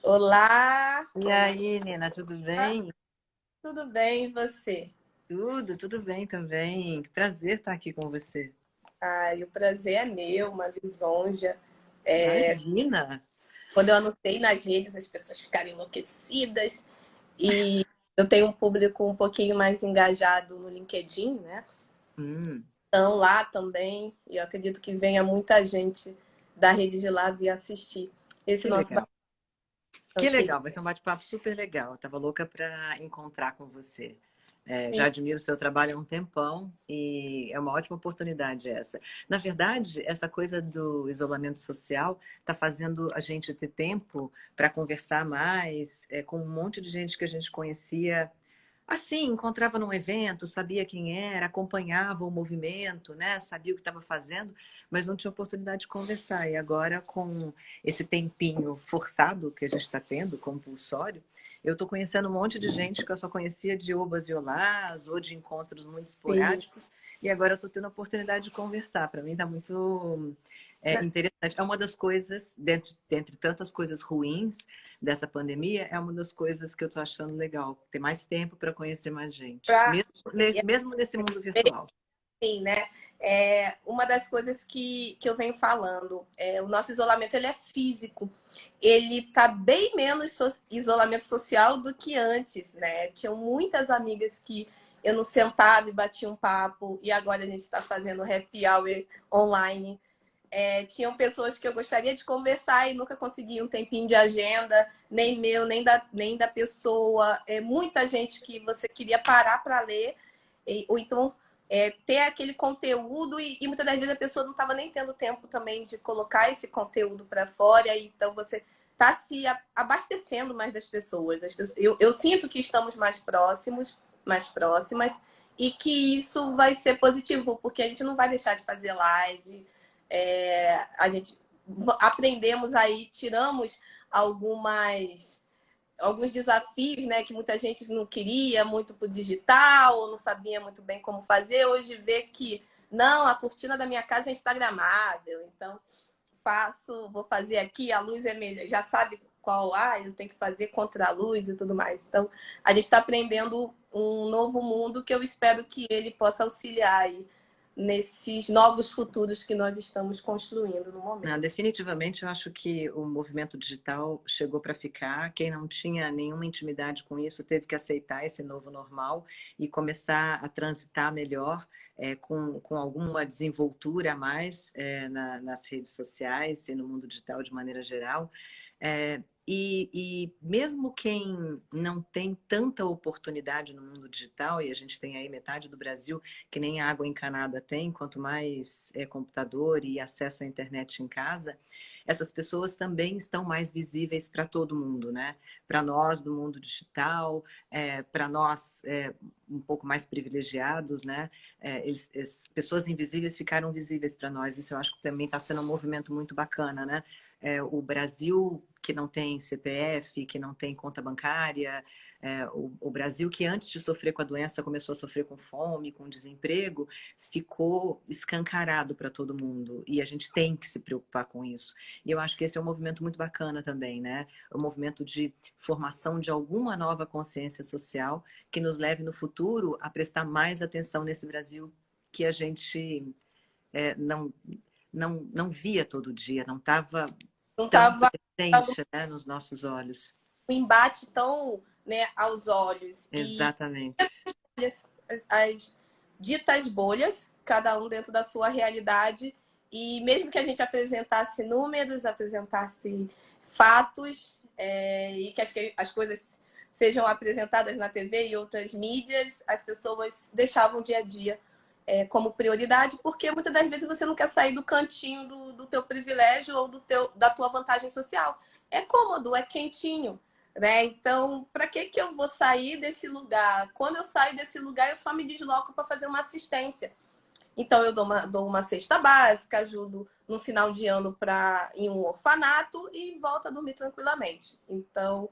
Olá, E aí, Nina, tudo bem? tudo bem e você? Tudo bem também. Que prazer estar aqui com você. Ai, o prazer é meu, uma lisonja. Imagina! Quando eu anunciei nas redes, as pessoas ficaram enlouquecidas e eu tenho um público um pouquinho mais engajado no LinkedIn, né? Hum, Então lá também, e eu acredito que venha muita gente da rede de lá vir assistir esse que nosso legal. Que bate-papo. legal, vai ser um bate-papo super legal. Eu tava louca para encontrar com você. Já Sim, admiro o seu trabalho há um tempão e é uma ótima oportunidade essa. Na verdade, essa coisa do isolamento social está fazendo a gente ter tempo para conversar mais com um monte de gente que a gente conhecia. Assim, encontrava num evento, sabia quem era, acompanhava o movimento, né? Sabia o que estava fazendo, mas não tinha oportunidade de conversar. E agora, com esse tempinho forçado que a gente está tendo, compulsório, eu estou conhecendo um monte de gente que eu só conhecia de obas e olás, ou de encontros muito sim. esporádicos, e agora eu estou tendo a oportunidade de conversar. Para mim está muito interessante. É uma das coisas, dentre tantas coisas ruins, dessa pandemia é uma das coisas que eu estou achando legal, ter mais tempo para conhecer mais gente, Pra, mesmo nesse mundo virtual. Sim, né? Uma das coisas que eu venho falando, o nosso isolamento ele é físico, ele tá bem menos isolamento social do que antes, né? Tinham muitas amigas que eu não sentava e batia um papo, e agora a gente está fazendo happy hour online. Tinham pessoas que eu gostaria de conversar e nunca conseguia um tempinho de agenda, nem meu, nem da pessoa. Muita gente que você queria parar para ler, ou então ter aquele conteúdo, e muitas das vezes a pessoa não estava nem tendo tempo também de colocar esse conteúdo para fora, então você está se abastecendo mais das pessoas. Eu sinto que estamos mais próximos, mais próximas, e que isso vai ser positivo, porque a gente não vai deixar de fazer live, a gente aprendemos aí, tiramos alguns desafios, né, que muita gente não queria muito para o digital, ou não sabia muito bem como fazer. Hoje vê que não, a cortina da minha casa é instagramável, então vou fazer aqui, a luz é melhor, já sabe qual eu tenho que fazer contra a luz e tudo mais. Então, a gente está aprendendo um novo mundo que eu espero que ele possa auxiliar aí nesses novos futuros que nós estamos construindo no Não, momento. definitivamente, eu acho que o movimento digital chegou para ficar. Quem não tinha nenhuma intimidade com isso teve que aceitar esse novo normal e começar a transitar melhor, com alguma desenvoltura a mais nas redes sociais e no mundo digital de maneira geral. E mesmo quem não tem tanta oportunidade no mundo digital, e a gente tem aí metade do Brasil que nem água encanada tem, quanto mais computador e acesso à internet em casa, essas pessoas também estão mais visíveis para todo mundo, né? Para nós do mundo digital, para nós um pouco mais privilegiados, né? Pessoas invisíveis ficaram visíveis para nós. Isso eu acho que também está sendo um movimento muito bacana, né? O Brasil que não tem CPF, que não tem conta bancária, o Brasil que antes de sofrer com a doença começou a sofrer com fome, com desemprego, ficou escancarado para todo mundo e a gente tem que se preocupar com isso. E eu acho que esse é um movimento muito bacana também, né? O movimento de formação de alguma nova consciência social que nos leve no futuro a prestar mais atenção nesse Brasil que a gente não, não via todo dia, não estava Não tão estava presente, né, nos nossos olhos. um embate tão, né, aos olhos. E Exatamente. as ditas bolhas, cada um dentro da sua realidade, e mesmo que a gente apresentasse números, apresentasse fatos, e que as coisas sejam apresentadas na TV e outras mídias, as pessoas deixavam o dia a dia como prioridade, porque muitas das vezes você não quer sair do cantinho do teu privilégio ou da tua vantagem social. É cômodo, é quentinho. Né? Então, para que eu vou sair desse lugar? Quando eu saio desse lugar, eu só me desloco para fazer uma assistência. Então, eu dou uma cesta básica, ajudo no final de ano em um orfanato e volto a dormir tranquilamente. Então,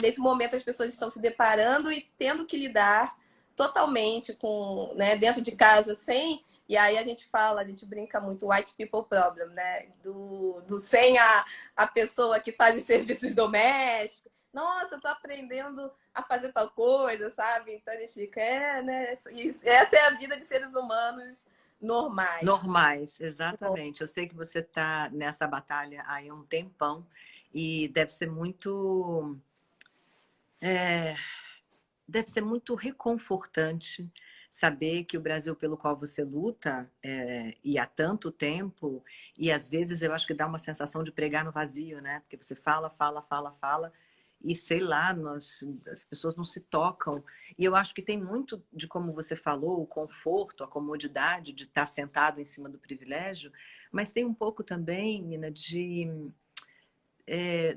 nesse momento, as pessoas estão se deparando e tendo que lidar totalmente com, né, dentro de casa, sem E aí a gente fala, a gente brinca muito, white people problem, né? Do sem a pessoa que faz os serviços domésticos. Nossa, eu tô aprendendo a fazer tal coisa, sabe? Então a gente fica, né? Essa é a vida de seres humanos normais. Normais, exatamente. Eu sei que você está nessa batalha aí há um tempão e deve ser muito reconfortante saber que o Brasil pelo qual você luta e há tanto tempo, e às vezes eu acho que dá uma sensação de pregar no vazio, né? Porque você fala, fala, fala, fala, e sei lá, as pessoas não se tocam. E eu acho que tem muito de como você falou, o conforto, a comodidade de estar sentado em cima do privilégio, mas tem um pouco também, Nina,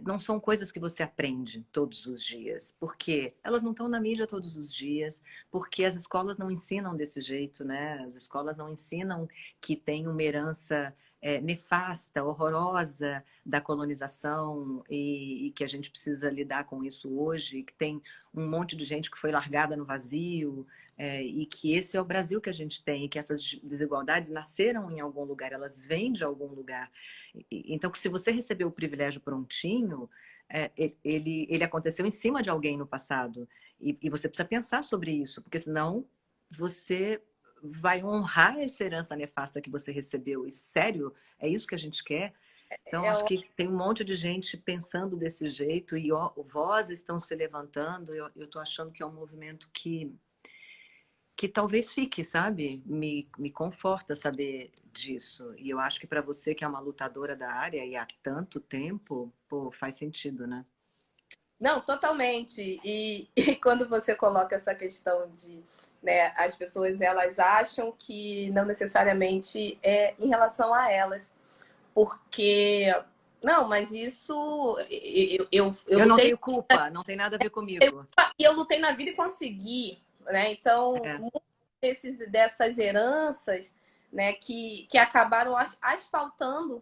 não são coisas que você aprende todos os dias, porque elas não estão na mídia todos os dias, porque as escolas não ensinam desse jeito, né? As escolas não ensinam que tem uma herança nefasta, horrorosa da colonização e que a gente precisa lidar com isso hoje, que tem um monte de gente que foi largada no vazio e que esse é o Brasil que a gente tem e que essas desigualdades nasceram em algum lugar, elas vêm de algum lugar. Então, que se você recebeu o privilégio prontinho, ele aconteceu em cima de alguém no passado. E você precisa pensar sobre isso, porque senão você vai honrar essa herança nefasta que você recebeu. E sério, é isso que a gente quer? Então, acho que tem um monte de gente pensando desse jeito e vozes estão se levantando. Eu estou achando que é um movimento que talvez fique, sabe? Me conforta saber disso. E eu acho que para você que é uma lutadora da área e há tanto tempo, pô, faz sentido, né? Não, totalmente. E quando você coloca essa questão de, né, as pessoas elas acham que não necessariamente é em relação a elas, porque não, mas isso eu Não lutei, tenho culpa, não tem nada a ver comigo. eu lutei na vida e consegui, né? Então, É. dessas heranças, né, que acabaram asfaltando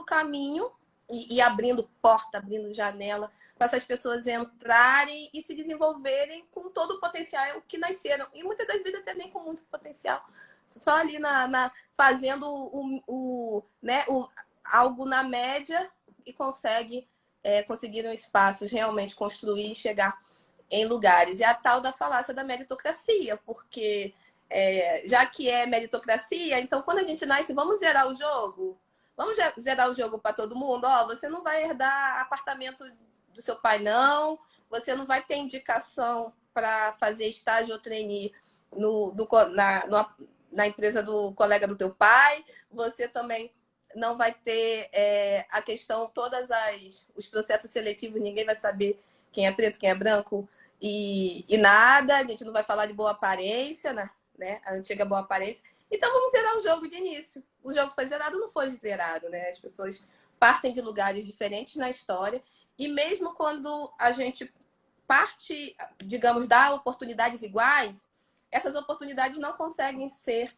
o caminho e abrindo porta, abrindo janela para essas pessoas entrarem e se desenvolverem com todo o potencial que nasceram. E muitas das vezes até nem com muito potencial. Só ali fazendo algo na média e conseguiram espaços realmente construir e chegar em lugares. E a tal da falácia da meritocracia, porque já que é meritocracia, então quando a gente nasce, vamos zerar o jogo? Vamos zerar o jogo para todo mundo? Ó, você não vai herdar apartamento do seu pai, não. Você não vai ter indicação para fazer estágio ou trainee na empresa do colega do teu pai. Você também não vai ter a questão, os processos seletivos, ninguém vai saber quem é preto, quem é branco e nada. A gente não vai falar de boa aparência, né? A antiga boa aparência. Então vamos zerar o jogo de início. O jogo foi zerado, não foi zerado, né? As pessoas partem de lugares diferentes na história e mesmo quando a gente parte, digamos, dá oportunidades iguais, essas oportunidades não conseguem ser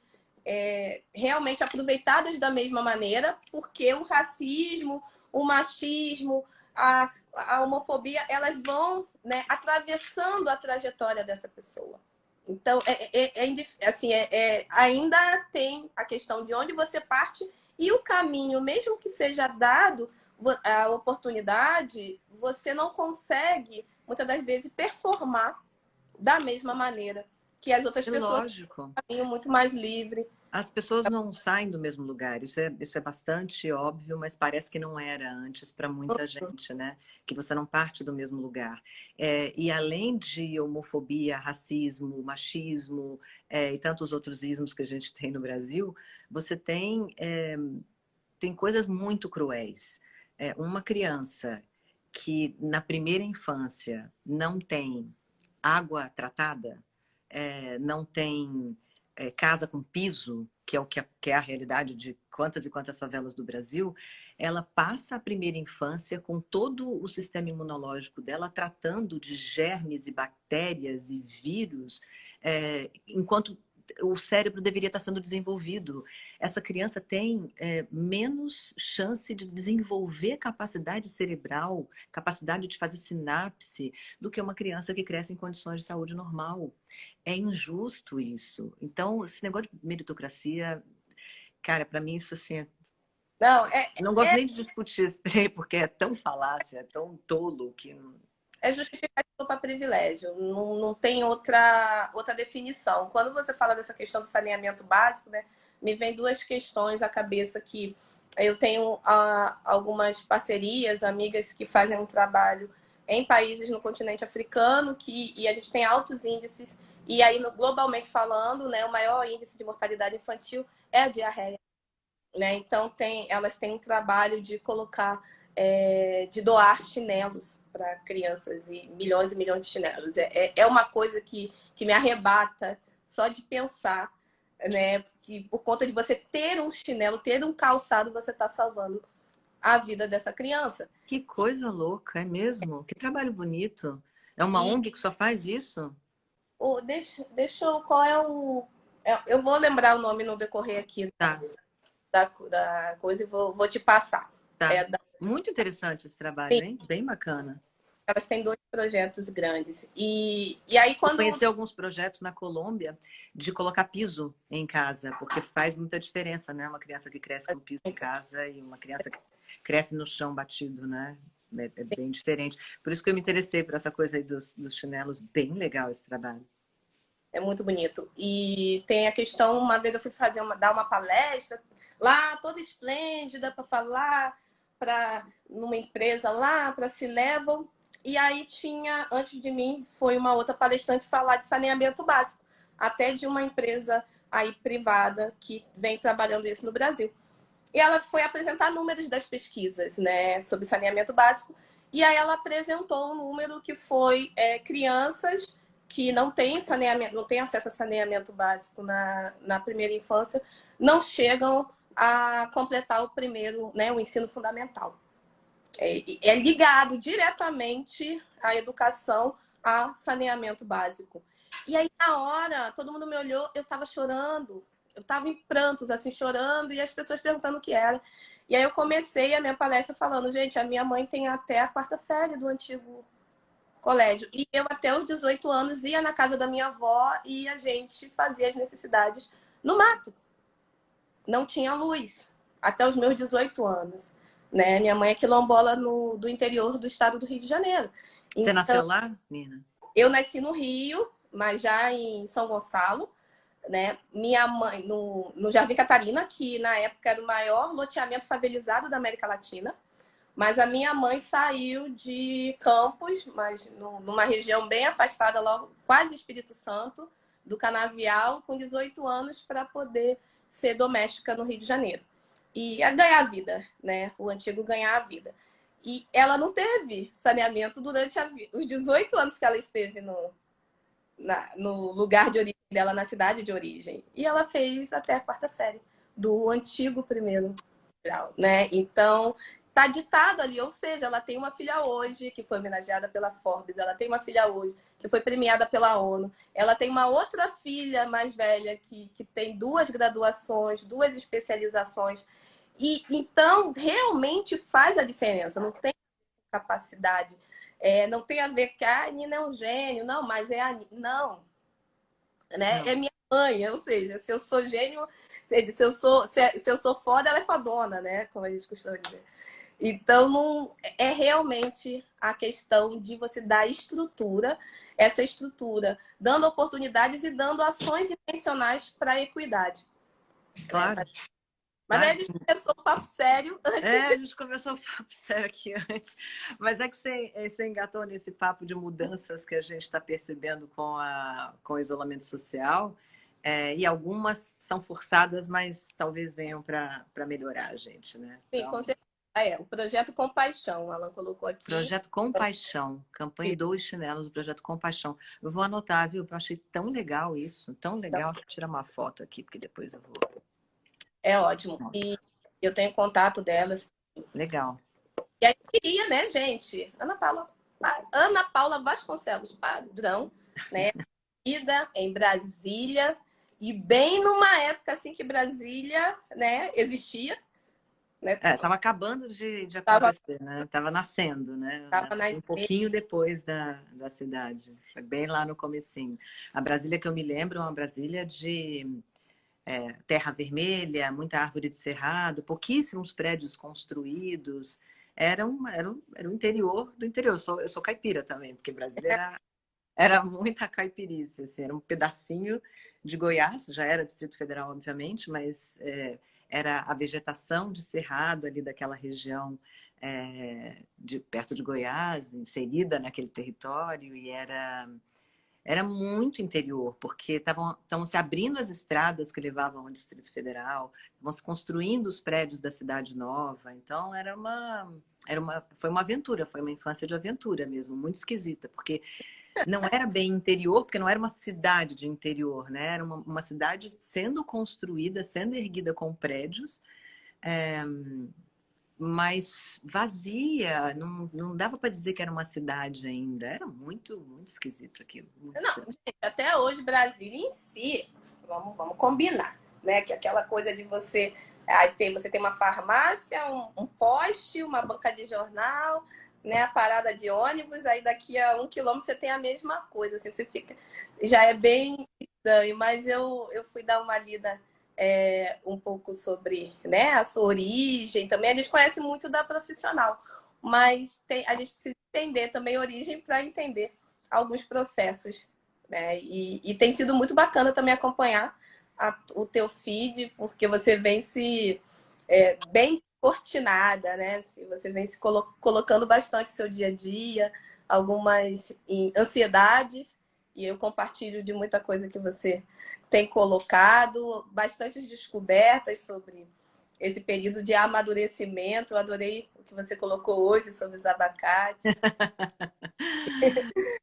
realmente aproveitadas da mesma maneira, porque o racismo, o machismo, a homofobia, elas vão, né, atravessando a trajetória dessa pessoa. Então, ainda tem a questão de onde você parte e o caminho, mesmo que seja dado a oportunidade, você não consegue, muitas das vezes, performar da mesma maneira que as outras pessoas têm um caminho muito mais livre. As pessoas não saem do mesmo lugar, isso é bastante óbvio, mas parece que não era antes para muita gente, né? Que você não parte do mesmo lugar. E além de homofobia, racismo, machismo e tantos outros ismos que a gente tem no Brasil, você tem coisas muito cruéis. Uma criança que na primeira infância não tem água tratada, não tem casa com piso, que é que é a realidade de quantas e quantas favelas do Brasil, ela passa a primeira infância com todo o sistema imunológico dela tratando de germes e bactérias e vírus, enquanto o cérebro deveria estar sendo desenvolvido. Essa criança tem menos chance de desenvolver capacidade cerebral, capacidade de fazer sinapse, do que uma criança que cresce em condições de saúde normal. É injusto isso. Então, esse negócio de meritocracia, cara, para mim isso assim, Não, não gosto nem de discutir esse trem, porque é tão falácia, é tão tolo que é justificativo para privilégio, não tem outra definição. Quando você fala dessa questão do saneamento básico, né, me vem duas questões à cabeça que eu tenho algumas parcerias, amigas que fazem um trabalho em países no continente africano, e a gente tem altos índices, e aí globalmente falando, né, o maior índice de mortalidade infantil é a diarreia. Né? Então, elas têm um trabalho de colocar, de doar chinelos para crianças, e milhões de chinelos. É uma coisa que me arrebata só de pensar, né? Que por conta de você ter um chinelo, ter um calçado, você está salvando a vida dessa criança. Que coisa louca, é mesmo? Que trabalho bonito. É uma ONG que só faz isso? Deixa eu. Qual é o. Eu vou lembrar o nome no decorrer aqui. Tá. Da coisa e vou te passar. Tá. Muito interessante esse trabalho, hein? Bem bacana. Elas têm 2 projetos grandes. E aí quando... Eu conheci alguns projetos na Colômbia de colocar piso em casa, porque faz muita diferença, né? Uma criança que cresce com piso em casa e uma criança que cresce no chão batido, né? É bem diferente. Por isso que eu me interessei por essa coisa aí dos chinelos. Bem legal esse trabalho. É muito bonito. E tem a questão, uma vez eu fui dar uma palestra lá, toda esplêndida, para falar numa empresa lá, para Cilevel. E aí tinha, antes de mim, foi uma outra palestrante falar de saneamento básico, até de uma empresa aí privada que vem trabalhando isso no Brasil. E ela foi apresentar números das pesquisas, né, sobre saneamento básico. E aí ela apresentou um número que foi crianças que não têm saneamento, não têm acesso a saneamento básico na primeira infância, não chegam a completar o primeiro, né, o ensino fundamental. É ligado diretamente à educação, a saneamento básico. E aí, na hora, todo mundo me olhou, eu estava chorando, eu estava em prantos, assim, chorando, e as pessoas perguntando o que era. E aí eu comecei a minha palestra falando, gente, a minha mãe tem até a 4ª série do antigo colégio. E eu, até os 18 anos, ia na casa da minha avó e a gente fazia as necessidades no mato. Não tinha luz, até os meus 18 anos. Né? Minha mãe é quilombola do interior do estado do Rio de Janeiro. Você nasceu lá, Nina? Eu nasci no Rio, mas já em São Gonçalo. Né? Minha mãe, no Jardim Catarina, que na época era o maior loteamento favelizado da América Latina. Mas a minha mãe saiu de Campos, mas numa região bem afastada, logo quase Espírito Santo, do Canavial, com 18 anos, para poder ser doméstica no Rio de Janeiro. E a ganhar a vida, né? O antigo ganhar a vida. E ela não teve saneamento durante os 18 anos que ela esteve no lugar de origem dela, na cidade de origem. E ela fez até a 4ª série do antigo primeiro grau, né? Então, tá ditado ali, ou seja, ela tem uma filha hoje que foi homenageada pela Forbes, ela tem uma filha hoje que foi premiada pela ONU, ela tem uma outra filha mais velha que tem 2 graduações, 2 especializações, e então realmente faz a diferença, não tem capacidade, não tem a ver que a Nina é um gênio, não, mas é a Nina, não, né? Não. É minha mãe, ou seja, se eu sou gênio, se eu sou foda, ela é fodona, né? Como a gente costuma dizer. Então, não, é realmente a questão de você dar estrutura, essa estrutura, dando oportunidades e dando ações intencionais para a equidade. Claro. Mas aí a gente começou o papo sério antes. A gente começou o papo sério aqui antes. Mas é que você engatou nesse papo de mudanças que a gente está percebendo com o isolamento social. E algumas são forçadas, mas talvez venham para melhorar a gente, né? Sim, então, com certeza. O Projeto Compaixão, o Alan colocou aqui. Projeto Compaixão, campanha Doe Chinelos, o Projeto Compaixão. Eu vou anotar, viu? Eu achei tão legal isso, tão legal. Deixa eu tirar uma foto aqui, porque depois eu vou... É ótimo. E eu tenho contato delas. Legal. E aí eu queria, né, gente? Ana Paula Vasconcelos, padrão, né? Vida em Brasília. E bem numa época assim que Brasília, né, existia, né? Estava acabando de Tava, acontecer, né? Estava nascendo, né? tava Um nascendo. pouquinho depois da cidade. Foi bem lá no comecinho. A Brasília que eu me lembro é uma Brasília de terra vermelha, muita árvore de cerrado, pouquíssimos prédios construídos. Era o interior do interior. Eu sou caipira também, porque Brasília era muita caipirice. Assim, era um pedacinho de Goiás, já era Distrito Federal, obviamente, mas era a vegetação de cerrado ali daquela região perto de Goiás, inserida naquele território, e era muito interior, porque estavam se abrindo as estradas que levavam ao Distrito Federal, estavam se construindo os prédios da Cidade Nova. Então, foi uma aventura, foi uma infância de aventura mesmo, muito esquisita, porque não era bem interior, porque não era uma cidade de interior, né? Era uma cidade sendo construída, sendo erguida com prédios, é, mas vazia, não dava para dizer que era uma cidade ainda. Era muito, muito esquisito aquilo. Muito Não, estranho. gente, até hoje Brasília em si, vamos combinar, né? Que aquela coisa de você tem uma farmácia, um poste, uma banca de jornal, né? A parada de ônibus, aí daqui a 1 quilômetro você tem a mesma coisa, assim, você fica, já é bem estranho, mas eu fui dar uma lida um pouco sobre, né, a sua origem, também a gente conhece muito da profissional, mas a gente precisa entender também a origem para entender alguns processos, né? E tem sido muito bacana também acompanhar o teu feed, porque você vem se bem cortinada, né? Você vem se colocando bastante seu dia a dia, algumas ansiedades, e eu compartilho de muita coisa que você tem colocado, bastantes descobertas sobre esse período de amadurecimento. Eu adorei o que você colocou hoje sobre os abacates.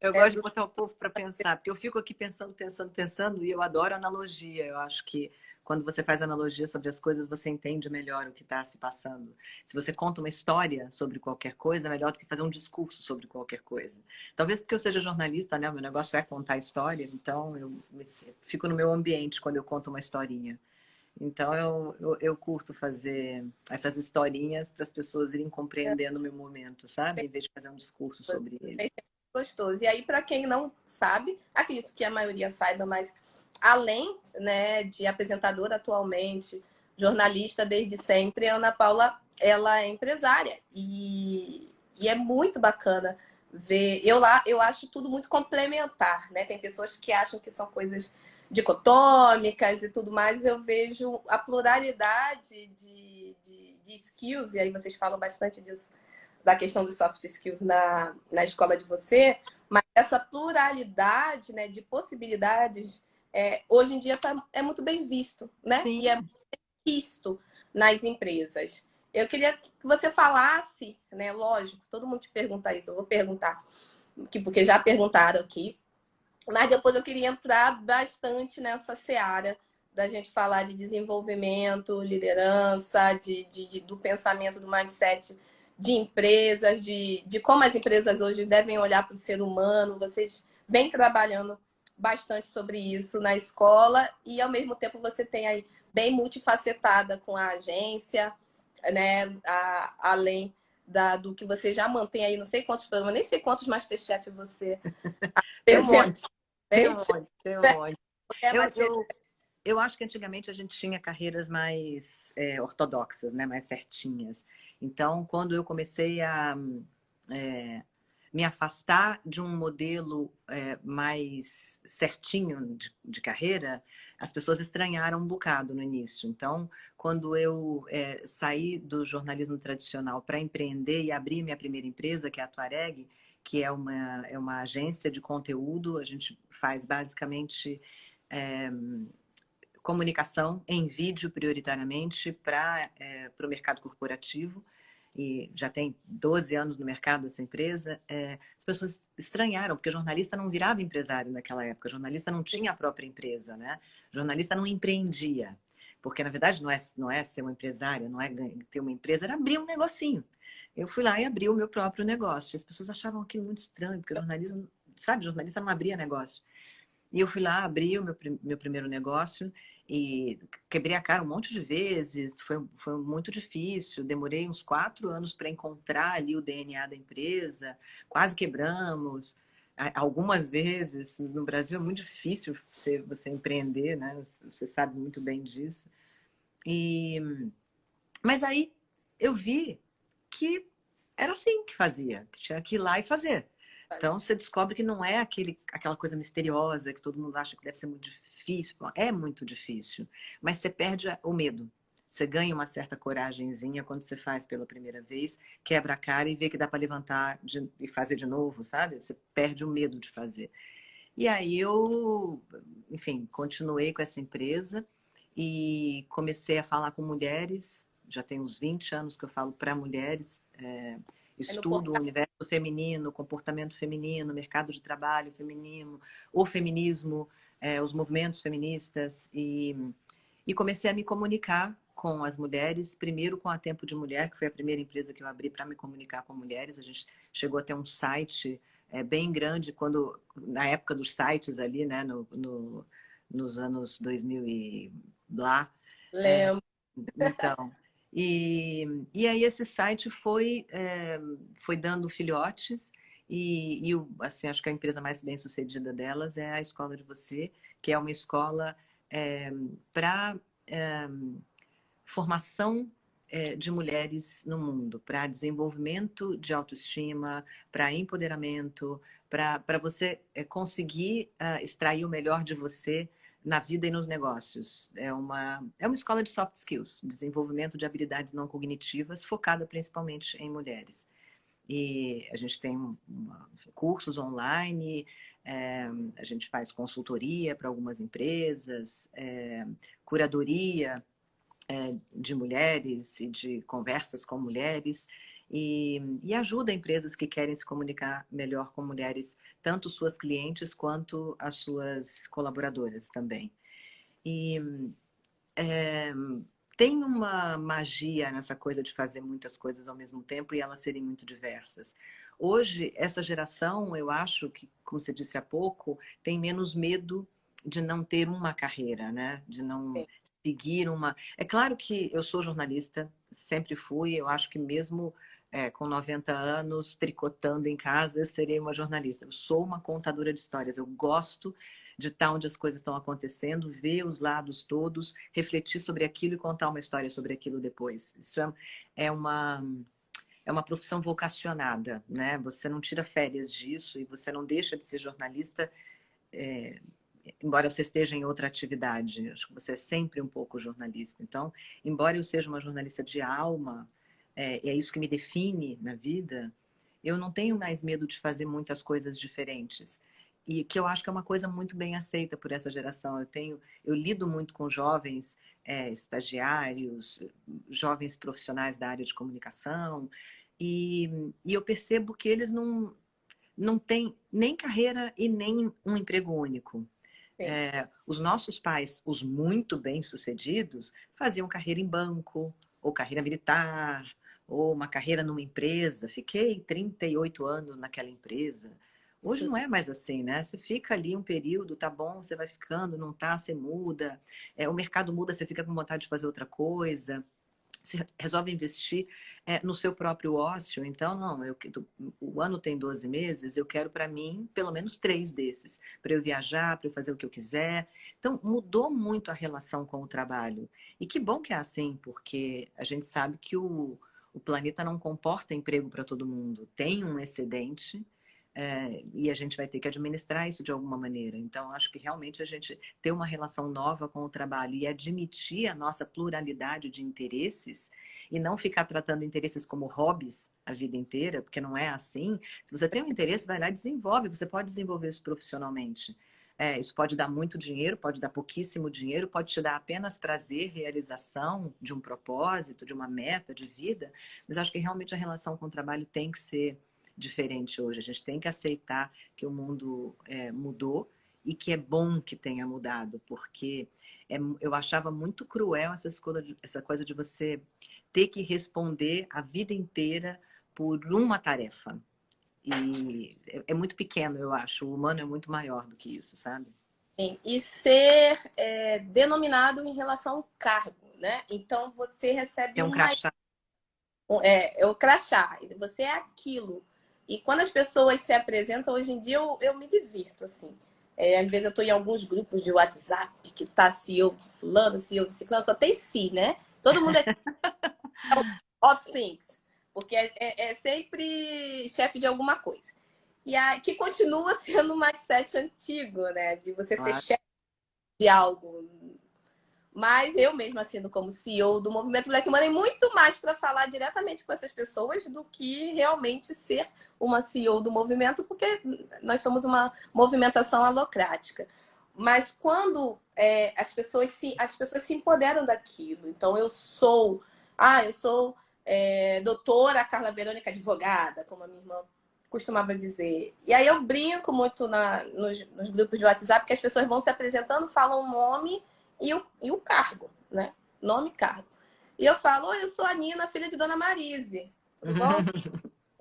Eu gosto de botar o povo para pensar, porque eu fico aqui pensando, pensando, pensando, e eu adoro analogia. Eu acho que quando você faz analogia sobre as coisas, você entende melhor o que está se passando. Se você conta uma história sobre qualquer coisa, é melhor do que fazer um discurso sobre qualquer coisa. Talvez porque eu seja jornalista, né? O meu negócio é contar história, então eu fico no meu ambiente quando eu conto uma historinha. Então eu curto fazer essas historinhas para as pessoas irem compreendendo o meu momento, sabe? Em vez de fazer um discurso sobre ele. Gostoso. E aí, para quem não sabe, acredito que a maioria saiba, mas além, né, de apresentadora atualmente, jornalista desde sempre, a Ana Paula, ela é empresária e é muito bacana ver. Eu acho tudo muito complementar, né? Tem pessoas que acham que são coisas dicotômicas e tudo mais. Eu vejo a pluralidade de skills, e aí vocês falam bastante disso, da questão dos soft skills na escola de você, mas essa pluralidade, né, de possibilidades, hoje em dia é muito bem visto, né? Sim. E é muito visto nas empresas. Eu queria que você falasse, né? Lógico, todo mundo te pergunta isso, eu vou perguntar, porque já perguntaram aqui, mas depois eu queria entrar bastante nessa seara da gente falar de desenvolvimento, liderança, do pensamento, do mindset de empresas, de como as empresas hoje devem olhar para o ser humano. Vocês vêm trabalhando bastante sobre isso na escola e, ao mesmo tempo, você tem aí bem multifacetada com a agência, né? Além do que você já mantém aí, não sei quantos programas, nem sei quantos Masterchef você Tem um monte, tem um apresenta. monte, tem um monte. Mas Eu acho que antigamente a gente tinha carreiras mais ortodoxas, né? Mais certinhas. Então, quando eu comecei a me afastar de um modelo mais certinho de carreira, as pessoas estranharam um bocado no início. Então, quando eu saí do jornalismo tradicional para empreender e abrir minha primeira empresa, que é a Tuareg, que é uma agência de conteúdo, a gente faz basicamente comunicação em vídeo prioritariamente para o mercado corporativo, e já tem 12 anos no mercado essa empresa. As pessoas estranharam, porque jornalista não virava empresário naquela época, jornalista não tinha a própria empresa, né? Jornalista não empreendia, porque na verdade não é ser uma empresária, não é ter uma empresa, era abrir um negocinho. Eu fui lá e abri o meu próprio negócio. As pessoas achavam aquilo muito estranho, porque jornalismo, sabe, jornalista não abria negócio. E eu fui lá, abri o meu primeiro negócio e quebrei a cara um monte de vezes, foi muito difícil, demorei uns 4 anos para encontrar ali o DNA da empresa, quase quebramos. Algumas vezes, no Brasil é muito difícil você empreender, né? Você sabe muito bem disso. E, mas aí eu vi que era assim que fazia, que tinha que ir lá e fazer. Então você descobre que não é aquela coisa misteriosa que todo mundo acha que deve ser muito difícil. Bom, é muito difícil, mas você perde o medo. Você ganha uma certa coragenzinha quando você faz pela primeira vez, quebra a cara e vê que dá para levantar e fazer de novo, sabe? Você perde o medo de fazer. E aí eu, enfim, continuei com essa empresa e comecei a falar com mulheres. Já tem uns 20 anos que eu falo para mulheres. É no Estudo o portal. universo feminino, comportamento feminino, mercado de trabalho feminino, o feminismo, os movimentos feministas e comecei a me comunicar com as mulheres, primeiro com a Tempo de Mulher, que foi a primeira empresa que eu abri para me comunicar com mulheres. A gente chegou a ter um site bem grande na época dos sites ali, né, nos anos 2000 e blá. É, Lembro. então, e aí esse site foi dando filhotes assim, acho que a empresa mais bem sucedida delas é a Escola de Você, que é uma escola para formação de mulheres no mundo, para desenvolvimento de autoestima, para empoderamento, para você conseguir extrair o melhor de você na vida e nos negócios. É uma escola de soft skills, desenvolvimento de habilidades não cognitivas, focada principalmente em mulheres. E a gente tem cursos online, a gente faz consultoria para algumas empresas, curadoria de mulheres e de conversas com mulheres e ajuda empresas que querem se comunicar melhor com mulheres, tanto suas clientes quanto as suas colaboradoras também. E é, tem uma magia nessa coisa de fazer muitas coisas ao mesmo tempo e elas serem muito diversas. Hoje, essa geração, eu acho que, como você disse há pouco, tem menos medo de não ter uma carreira, né? De não seguir uma. É claro que eu sou jornalista, sempre fui, eu acho que mesmo com 90 anos, tricotando em casa, eu serei uma jornalista. Eu sou uma contadora de histórias, eu gosto de estar onde as coisas estão acontecendo, ver os lados todos, refletir sobre aquilo e contar uma história sobre aquilo depois. Isso é uma profissão vocacionada, né? Você não tira férias disso e você não deixa de ser jornalista, embora você esteja em outra atividade. Acho que você é sempre um pouco jornalista. Então, embora eu seja uma jornalista de alma, é isso que me define na vida, eu não tenho mais medo de fazer muitas coisas diferentes. E que eu acho que é uma coisa muito bem aceita por essa geração. Eu lido muito com jovens estagiários, jovens profissionais da área de comunicação, e eu percebo que eles não têm nem carreira e nem um emprego único. Os nossos pais, os muito bem-sucedidos, faziam carreira em banco, ou carreira militar, ou uma carreira numa empresa. Fiquei 38 anos naquela empresa. Hoje não é mais assim, né? Você fica ali um período, tá bom, você vai ficando, não tá, você muda. O mercado muda, você fica com vontade de fazer outra coisa. Você resolve investir no seu próprio ócio. Então, não, o ano tem 12 meses, eu quero para mim pelo menos 3 desses, para eu viajar, para eu fazer o que eu quiser. Então, mudou muito a relação com o trabalho. E que bom que é assim, porque a gente sabe que o planeta não comporta emprego para todo mundo. Tem um excedente. E a gente vai ter que administrar isso de alguma maneira. Então, acho que realmente a gente ter uma relação nova com o trabalho e admitir a nossa pluralidade de interesses e não ficar tratando interesses como hobbies a vida inteira, porque não é assim. Se você tem um interesse, vai lá e desenvolve. Você pode desenvolver isso profissionalmente. Isso pode dar muito dinheiro, pode dar pouquíssimo dinheiro, pode te dar apenas prazer, realização de um propósito, de uma meta de vida, mas acho que realmente a relação com o trabalho tem que ser diferente hoje. A gente tem que aceitar que o mundo mudou e que é bom que tenha mudado, porque eu achava muito cruel essa coisa de você ter que responder a vida inteira por uma tarefa. E é muito pequeno, eu acho. O humano é muito maior do que isso, sabe? Sim, e ser denominado em relação ao cargo, né? Então, você recebe É um crachá. é o crachá, você é aquilo. E quando as pessoas se apresentam, hoje em dia eu me divirto, assim. Às vezes eu estou em alguns grupos de WhatsApp que tá CEO de fulano, CEO de ciclano, só tem si, né? Todo mundo é of things, porque é sempre chefe de alguma coisa. Que continua sendo um mindset antigo, né? De você ser Claro. chefe de algo. Mas eu mesma, sendo como CEO do Movimento Black Money, muito mais para falar diretamente com essas pessoas do que realmente ser uma CEO do movimento, porque nós somos uma movimentação alocrática. Mas quando as pessoas se empoderam daquilo. Então, eu sou doutora Carla Verônica advogada, como a minha irmã costumava dizer. E aí eu brinco muito nos grupos de WhatsApp, que as pessoas vão se apresentando, falam o nome e o cargo, né? Nome e cargo. E eu falo, oi, eu sou a Nina, filha de Dona Marise. Tudo bom?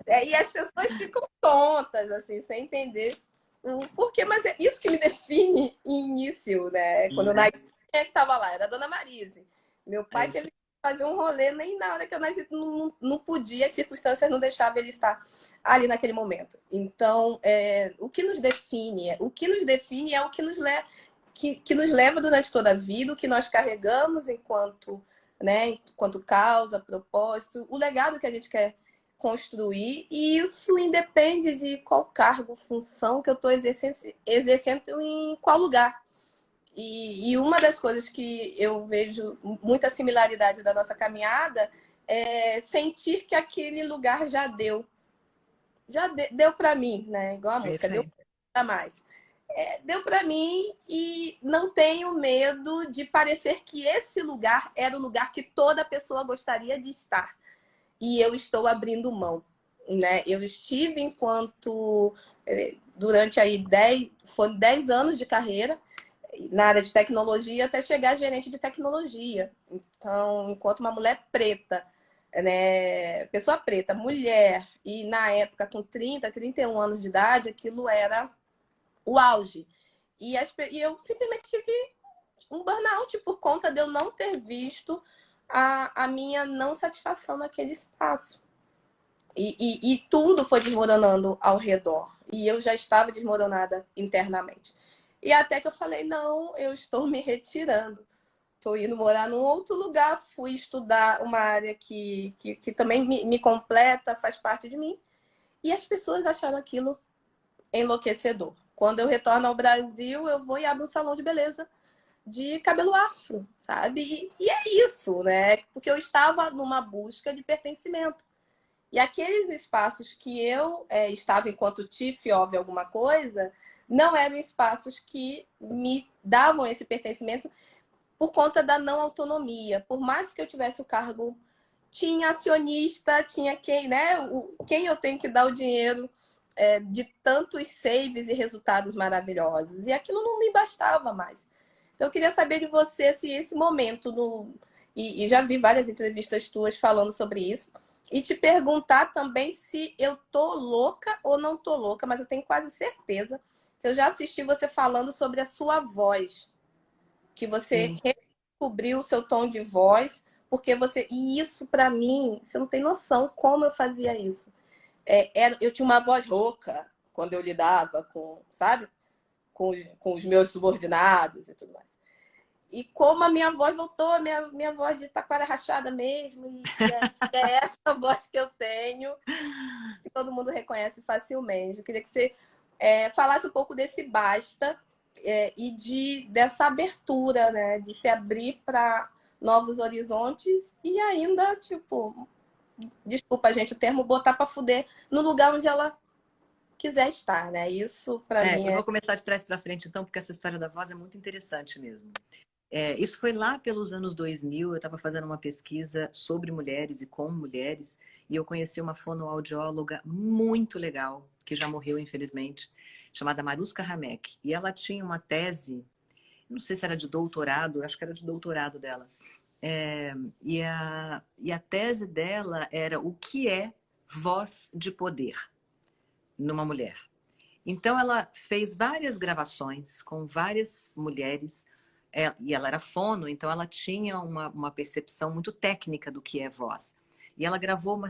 E as pessoas ficam tontas, assim, sem entender o porquê. Mas é isso que me define em início, né? Quando eu nasci, quem é que estava lá? Era a Dona Marise. Meu pai teve que fazer um rolê, nem na hora que eu nasci, não podia, as circunstâncias não deixavam ele estar ali naquele momento. Então, o que nos define é o que nos leva durante toda a vida, o que nós carregamos enquanto, né, enquanto causa, propósito, o legado que a gente quer construir, e isso independe de qual cargo, função que eu estou exercendo em qual lugar. E uma das coisas que eu vejo muita similaridade da nossa caminhada é sentir que aquele lugar já deu. Deu para mim, né? Igual a música, deu para mais. Deu para mim e não tenho medo de parecer que esse lugar era o lugar que toda pessoa gostaria de estar. E eu estou abrindo mão, né? Eu estive durante aí 10 anos de carreira na área de tecnologia até chegar a gerente de tecnologia. Então, enquanto uma mulher preta, né, pessoa preta, mulher, e na época com 31 anos de idade, aquilo era o auge. E eu simplesmente tive um burnout por conta de eu não ter visto a minha não satisfação naquele espaço. E tudo foi desmoronando ao redor. E eu já estava desmoronada internamente. E até que eu falei, não, eu estou me retirando. Estou indo morar num outro lugar. Fui estudar uma área que também me completa, faz parte de mim. E as pessoas acharam aquilo enlouquecedor. Quando eu retorno ao Brasil, eu vou e abro um salão de beleza de cabelo afro, sabe? E é isso, né? Porque eu estava numa busca de pertencimento. E aqueles espaços que eu estava enquanto Chief of alguma coisa, não eram espaços que me davam esse pertencimento por conta da não autonomia. Por mais que eu tivesse o cargo, tinha acionista, tinha quem, né? Quem eu tenho que dar o dinheiro de tantos saves e resultados maravilhosos. E aquilo não me bastava mais. Então, eu queria saber de você se esse momento, e já vi várias entrevistas tuas falando sobre isso, e te perguntar também se eu tô louca ou não tô louca, mas eu tenho quase certeza que eu já assisti você falando sobre a sua voz, que você redescobriu o seu tom de voz, porque e isso para mim, você não tem noção como eu fazia isso. Eu tinha uma voz rouca quando eu lidava sabe? Com os meus subordinados e tudo mais. E como a minha voz voltou, a minha voz de taquara rachada mesmo, é essa voz que eu tenho, que todo mundo reconhece facilmente. Eu queria que você falasse um pouco desse basta e dessa abertura, né? De se abrir para novos horizontes e ainda, tipo, desculpa, gente, o termo botar para fuder no lugar onde ela quiser estar, né? Isso para mim Eu vou começar de trás para frente, então, porque essa história da voz é muito interessante mesmo. Isso foi lá pelos anos 2000, eu estava fazendo uma pesquisa sobre mulheres e com mulheres, e eu conheci uma fonoaudióloga muito legal, que já morreu, infelizmente, chamada Maruska Hamek. E ela tinha uma tese, não sei se era de doutorado, acho que era de doutorado dela. E a tese dela era o que é voz de poder numa mulher. Então, ela fez várias gravações com várias mulheres, e ela era fono, então ela tinha uma percepção muito técnica do que é voz. E ela gravou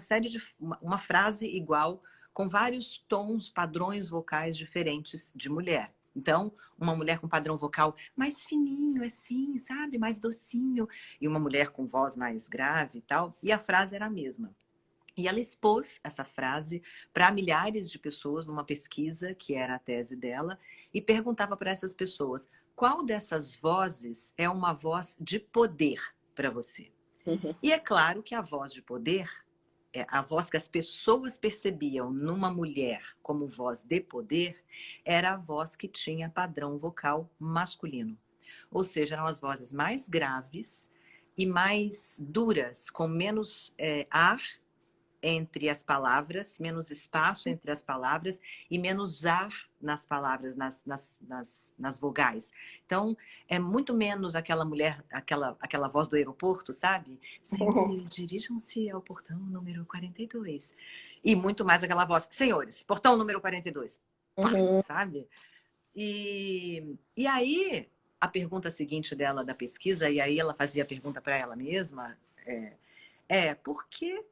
uma frase igual, com vários tons, padrões vocais diferentes de mulher. Então, uma mulher com padrão vocal mais fininho, assim, sabe? Mais docinho. E uma mulher com voz mais grave e tal. E a frase era a mesma. E ela expôs essa frase para milhares de pessoas numa pesquisa, que era a tese dela, e perguntava para essas pessoas: qual dessas vozes é uma voz de poder para você? Uhum. E é claro que a voz de poder, a voz que as pessoas percebiam numa mulher como voz de poder, era a voz que tinha padrão vocal masculino. Ou seja, eram as vozes mais graves e mais duras, com menos ar entre as palavras, menos espaço entre as palavras e menos ar nas palavras, nas vogais. Então, é muito menos aquela mulher, aquela voz do aeroporto, sabe? Senhores, dirijam-se ao portão número 42. E muito mais aquela voz: senhores, portão número 42. Uhum. Sabe? E aí, a pergunta seguinte dela da pesquisa, e aí ela fazia a pergunta para ela mesma, por que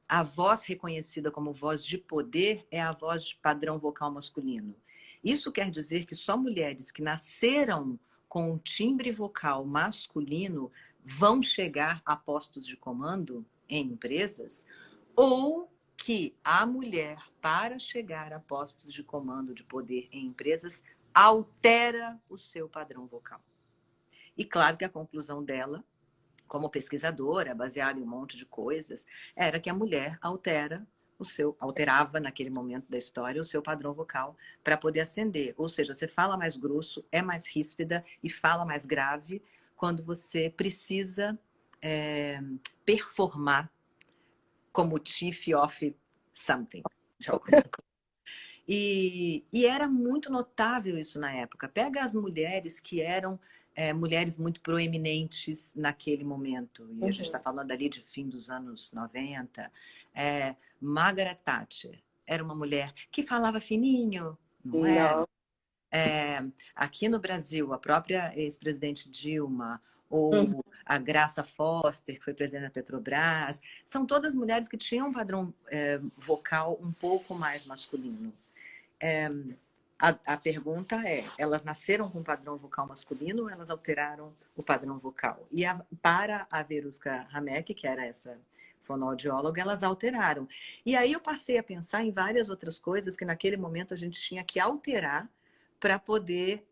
a voz reconhecida como voz de poder é a voz de padrão vocal masculino? Isso quer dizer que só mulheres que nasceram com um timbre vocal masculino vão chegar a postos de comando em empresas? Ou que a mulher, para chegar a postos de comando de poder em empresas, altera o seu padrão vocal? E claro que a conclusão dela, como pesquisadora, baseada em um monte de coisas, era que a mulher alterava naquele momento da história o seu padrão vocal para poder ascender. Ou seja, você fala mais grosso, é mais ríspida e fala mais grave quando você precisa performar como chief of something. E era muito notável isso na época. Pega as mulheres que eram mulheres muito proeminentes naquele momento. E a gente está falando ali de fim dos anos 90. Margaret Thatcher era uma mulher que falava fininho, não era? Aqui no Brasil, a própria ex-presidente Dilma, ou a Graça Foster, que foi presidente da Petrobras, são todas mulheres que tinham um padrão vocal um pouco mais masculino. A pergunta é: elas nasceram com um padrão vocal masculino ou elas alteraram o padrão vocal? E para a Veruska Hameck, que era essa fonoaudióloga, elas alteraram. E aí eu passei a pensar em várias outras coisas que naquele momento a gente tinha que alterar para poder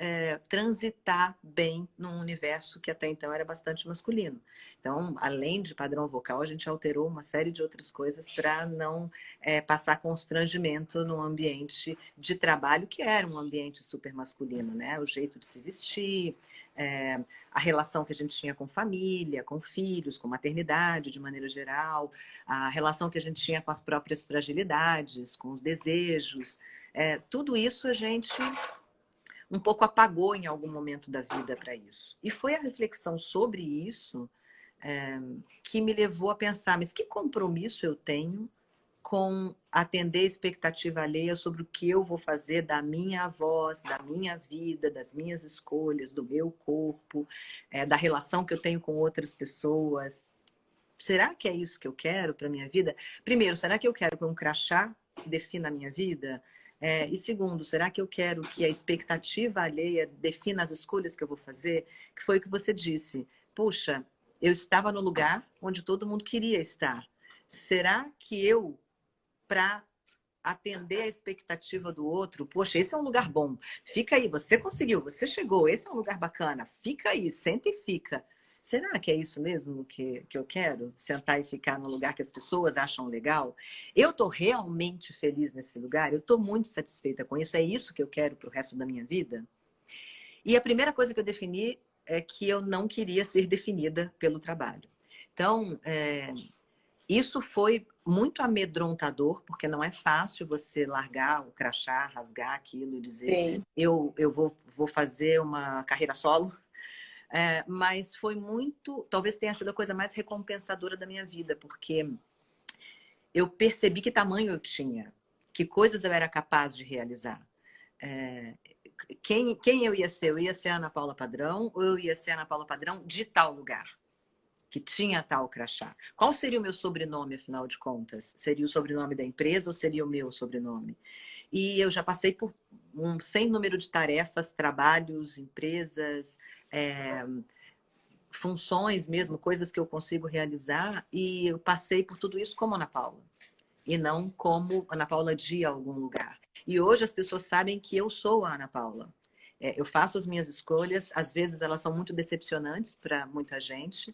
transitar bem num universo que até então era bastante masculino. Então, além de padrão vocal, a gente alterou uma série de outras coisas para não passar constrangimento num ambiente de trabalho que era um ambiente super masculino, né? O jeito de se vestir, a relação que a gente tinha com família, com filhos, com maternidade de maneira geral, a relação que a gente tinha com as próprias fragilidades, com os desejos, tudo isso a gente um pouco apagou em algum momento da vida para isso. E foi a reflexão sobre isso que me levou a pensar: mas que compromisso eu tenho com atender a expectativa alheia sobre o que eu vou fazer da minha voz, da minha vida, das minhas escolhas, do meu corpo, da relação que eu tenho com outras pessoas? Será que é isso que eu quero para a minha vida? Primeiro, será que eu quero que um crachá defina a minha vida? E segundo, será que eu quero que a expectativa alheia defina as escolhas que eu vou fazer? Que foi o que você disse. Puxa, eu estava no lugar onde todo mundo queria estar. Será que eu, para atender a expectativa do outro, poxa, esse é um lugar bom, fica aí, você conseguiu, você chegou, esse é um lugar bacana, fica aí, senta e fica. Será que é isso mesmo que eu quero? Sentar e ficar no lugar que as pessoas acham legal? Eu estou realmente feliz nesse lugar? Eu estou muito satisfeita com isso? É isso que eu quero para o resto da minha vida? E a primeira coisa que eu defini é que eu não queria ser definida pelo trabalho. Então, isso foi muito amedrontador, porque não é fácil você largar o crachá, rasgar aquilo e dizer: eu vou fazer uma carreira solo. Mas foi muito, talvez tenha sido a coisa mais recompensadora da minha vida, porque eu percebi que tamanho eu tinha, que coisas eu era capaz de realizar. Quem eu ia ser? Eu ia ser a Ana Paula Padrão ou eu ia ser a Ana Paula Padrão de tal lugar, que tinha tal crachá? Qual seria o meu sobrenome, afinal de contas? Seria o sobrenome da empresa ou seria o meu sobrenome? E eu já passei por um sem número de tarefas, trabalhos, empresas, funções mesmo, coisas que eu consigo realizar, e eu passei por tudo isso como Ana Paula, e não como Ana Paula de algum lugar. E hoje as pessoas sabem que eu sou a Ana Paula. Eu faço as minhas escolhas, às vezes elas são muito decepcionantes para muita gente,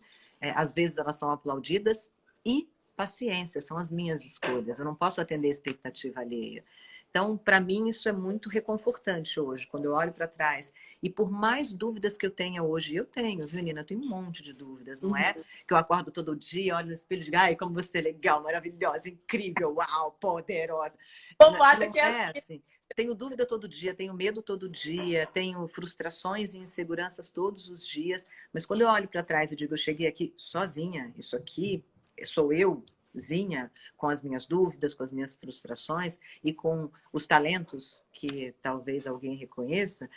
às vezes elas são aplaudidas, e paciência, são as minhas escolhas, eu não posso atender a expectativa alheia. Então, para mim, isso é muito reconfortante hoje, quando eu olho para trás. E por mais dúvidas que eu tenha hoje, eu tenho, viu, Nina? Eu tenho um monte de dúvidas, não é que eu acordo todo dia, olho no espelho e digo, ai, como você é legal, maravilhosa, incrível, uau, poderosa. O povo acha que é assim. Tenho dúvida todo dia, tenho medo todo dia, tenho frustrações e inseguranças todos os dias, mas quando eu olho para trás e digo, eu cheguei aqui sozinha, isso aqui sou euzinha, com as minhas dúvidas, com as minhas frustrações e com os talentos que talvez alguém reconheça,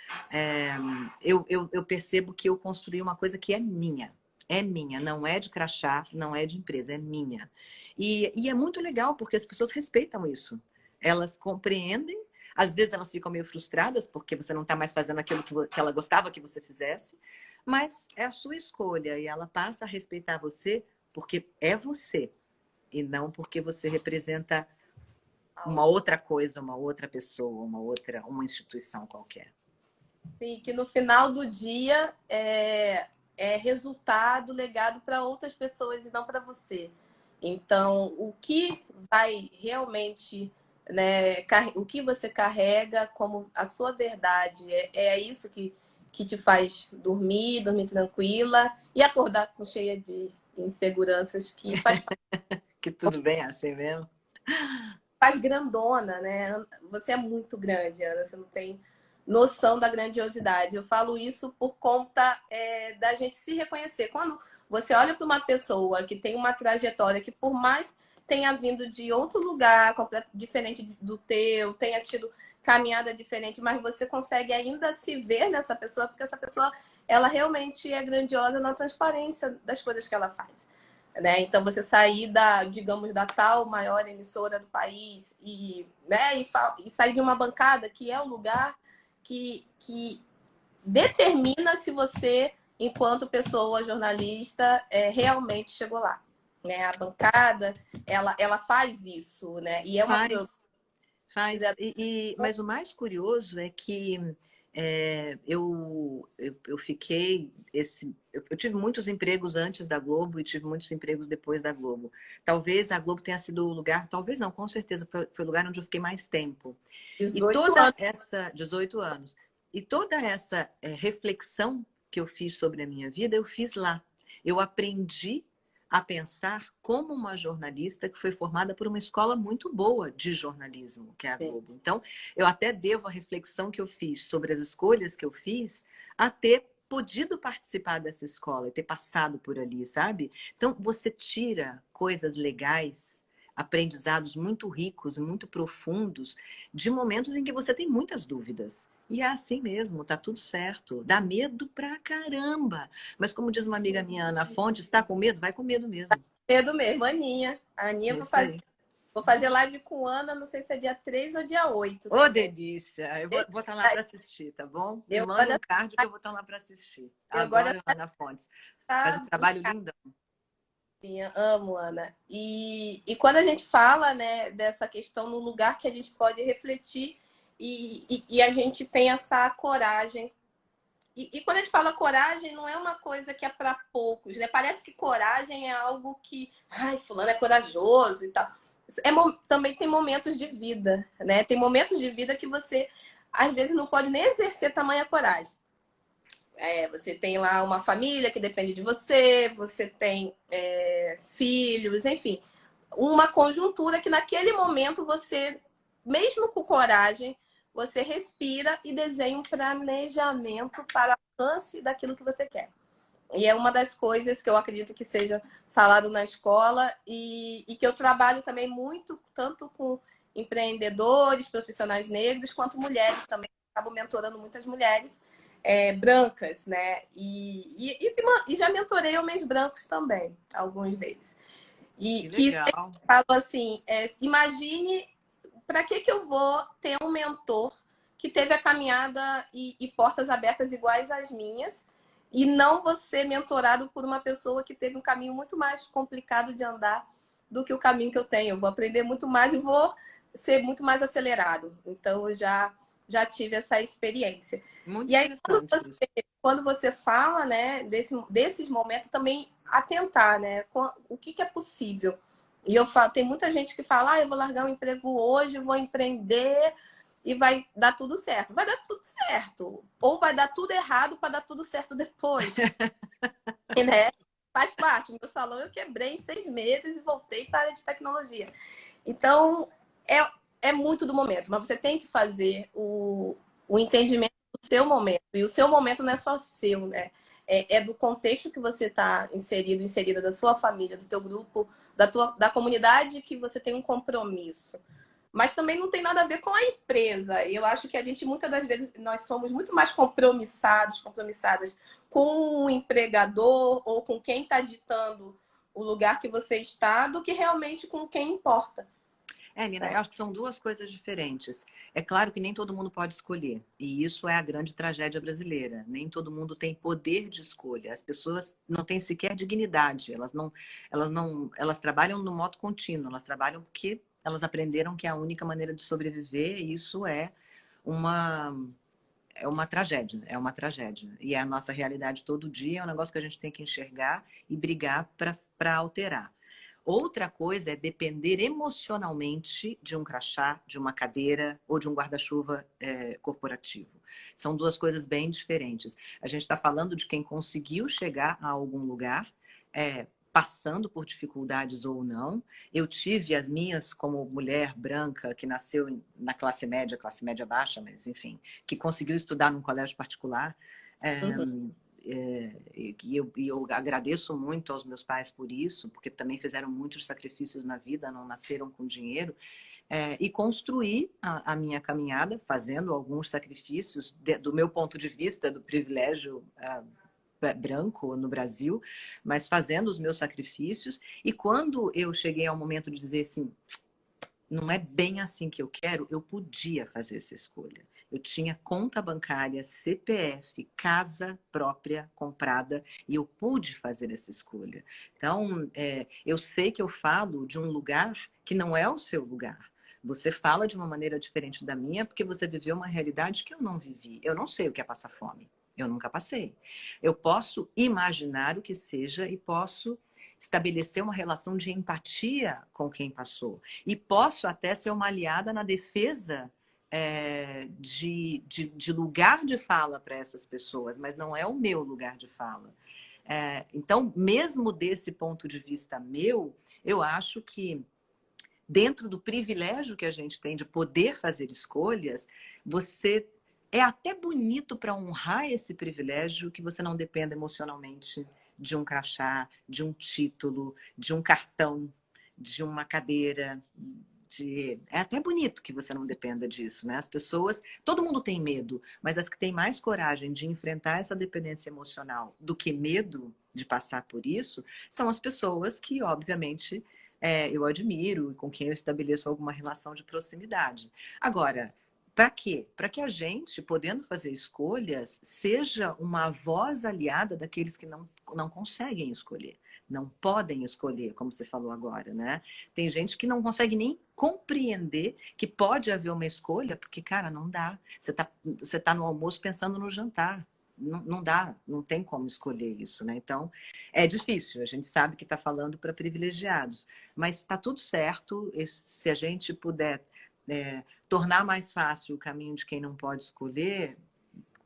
eu percebo que eu construí uma coisa que é minha. É minha, não é de crachá, não é de empresa, é minha. E é muito legal, porque as pessoas respeitam isso. Elas compreendem, às vezes elas ficam meio frustradas, porque você não está mais fazendo aquilo que ela gostava que você fizesse, mas é a sua escolha, e ela passa a respeitar você, porque é você, e não porque você representa uma outra coisa, uma outra pessoa, uma instituição qualquer. Sim, que no final do dia é resultado, legado para outras pessoas e não para você. Então, o que vai realmente, né, o que você carrega como a sua verdade, é isso que te faz dormir tranquila e acordar com cheia de inseguranças que faz Que tudo bem assim mesmo? faz grandona, né? Você é muito grande, Ana, você não tem noção da grandiosidade. Eu falo isso por conta da gente se reconhecer. Quando você olha para uma pessoa que tem uma trajetória que, por mais tenha vindo de outro lugar, diferente do teu, tenha tido caminhada diferente, mas você consegue ainda se ver nessa pessoa, porque essa pessoa, ela realmente é grandiosa na transparência das coisas que ela faz. Né? Então, você sair digamos, da tal maior emissora do país né, e sair de uma bancada que é o lugar que determina se você, enquanto pessoa jornalista, realmente chegou lá. Né? A bancada, ela faz isso, né? E é uma Faz. Mas o mais curioso é que eu fiquei. Eu tive muitos empregos antes da Globo e tive muitos empregos depois da Globo. Talvez a Globo tenha sido o lugar, talvez não, com certeza foi o lugar onde eu fiquei mais tempo. 18 anos. 18 anos. E toda essa reflexão que eu fiz sobre a minha vida, eu fiz lá. Eu aprendi a pensar como uma jornalista que foi formada por uma escola muito boa de jornalismo, que é a Globo. Então, eu até devo a reflexão que eu fiz sobre as escolhas que eu fiz a ter podido participar dessa escola e ter passado por ali, sabe? Então, você tira coisas legais, aprendizados muito ricos e muito profundos de momentos em que você tem muitas dúvidas. E é assim mesmo, tá tudo certo. Dá medo pra caramba. Mas como diz uma amiga minha, Ana Fonte, está com medo? Vai com medo mesmo. Medo mesmo, Aninha. A Aninha vou fazer live com Ana, não sei se é dia 3 ou dia 8. Ô, delícia! Eu vou estar lá para assistir, tá bom? Me manda um card que eu vou estar lá para assistir. Adoro a Ana Fontes. Faz um trabalho lindão. Sim, amo, Ana. E quando a gente fala, né, dessa questão no lugar que a gente pode refletir e a gente tem essa coragem. E quando a gente fala coragem, não é uma coisa que é para poucos, né? Parece que coragem é algo que, ai, fulano é corajoso e tal. Também tem momentos de vida, né? Tem momentos de vida que você, às vezes, não pode nem exercer tamanha coragem. Você tem lá uma família que depende de você, você tem filhos, enfim. Uma conjuntura que naquele momento você, mesmo com coragem, você respira e desenha um planejamento para o alcance daquilo que você quer. E é uma das coisas que eu acredito que seja falado na escola e que eu trabalho também muito, tanto com empreendedores, profissionais negros, quanto mulheres também. Acabo mentorando muitas mulheres brancas, né? E já mentorei homens brancos também, alguns deles. E que falo assim, imagine para que eu vou ter um mentor que teve a caminhada e portas abertas iguais às minhas, e não vou ser mentorado por uma pessoa que teve um caminho muito mais complicado de andar do que o caminho que eu tenho. Eu vou aprender muito mais e vou ser muito mais acelerado. Então, eu já tive essa experiência. Muito e aí, interessante quando você fala, né, desses momentos, também atentar, né, o que é possível. E eu falo, tem muita gente que fala, eu vou largar um emprego hoje, vou empreender e vai dar tudo certo. Vai dar tudo certo. Ou vai dar tudo errado para dar tudo certo depois. E, né? Faz parte. No meu salão eu quebrei em 6 meses e voltei para a área de tecnologia. Então, é muito do momento. Mas você tem que fazer o entendimento do seu momento. E o seu momento não é só seu, né? É do contexto que você está inserida, da sua família, do teu grupo, da comunidade que você tem um compromisso. Mas também não tem nada a ver com a empresa. E eu acho que a gente, muitas das vezes, nós somos muito mais compromissadas com o empregador ou com quem está ditando o lugar que você está, do que realmente com quem importa. Nina, eu acho que são duas coisas diferentes. É claro que nem todo mundo pode escolher, e isso é a grande tragédia brasileira. Nem todo mundo tem poder de escolha. As pessoas não têm sequer dignidade. Elas trabalham no modo contínuo. Elas trabalham porque elas aprenderam que é a única maneira de sobreviver, e isso uma uma tragédia, é uma tragédia. E é a nossa realidade todo dia, é um negócio que a gente tem que enxergar e brigar para alterar. Outra coisa é depender emocionalmente de um crachá, de uma cadeira ou de um guarda-chuva corporativo. São duas coisas bem diferentes. A gente está falando de quem conseguiu chegar a algum lugar, passando por dificuldades ou não. Eu tive as minhas como mulher branca que nasceu na classe média baixa, mas enfim, que conseguiu estudar num colégio particular. E eu agradeço muito aos meus pais por isso, porque também fizeram muitos sacrifícios na vida, não nasceram com dinheiro, e construí a minha caminhada fazendo alguns sacrifícios do meu ponto de vista, do privilégio branco no Brasil, mas fazendo os meus sacrifícios. E quando eu cheguei ao momento de dizer assim, não é bem assim que eu quero, eu podia fazer essa escolha. Eu tinha conta bancária, CPF, casa própria comprada, e eu pude fazer essa escolha. Então, eu sei que eu falo de um lugar que não é o seu lugar. Você fala de uma maneira diferente da minha, porque você viveu uma realidade que eu não vivi. Eu não sei o que é passar fome. Eu nunca passei. Eu posso imaginar o que seja e posso estabelecer uma relação de empatia com quem passou. E posso até ser uma aliada na defesa de lugar de fala para essas pessoas, mas não é o meu lugar de fala. Então, mesmo desse ponto de vista meu, eu acho que dentro do privilégio que a gente tem de poder fazer escolhas, é até bonito para honrar esse privilégio que você não dependa emocionalmente de um crachá, de um título, de um cartão, de uma cadeira. É até bonito que você não dependa disso, né? As pessoas, todo mundo tem medo, mas as que têm mais coragem de enfrentar essa dependência emocional do que medo de passar por isso, são as pessoas que, obviamente, eu admiro e com quem eu estabeleço alguma relação de proximidade. Agora, para quê? Para que a gente, podendo fazer escolhas, seja uma voz aliada daqueles que não conseguem escolher, não podem escolher, como você falou agora, né? Tem gente que não nem compreender que pode haver uma escolha, porque, cara, não dá. Você tá no almoço pensando no jantar. Não dá, não tem como escolher isso, né? Então, é difícil. A gente sabe que está falando para privilegiados, mas está tudo certo se a gente puder tornar mais fácil o caminho de quem não pode escolher.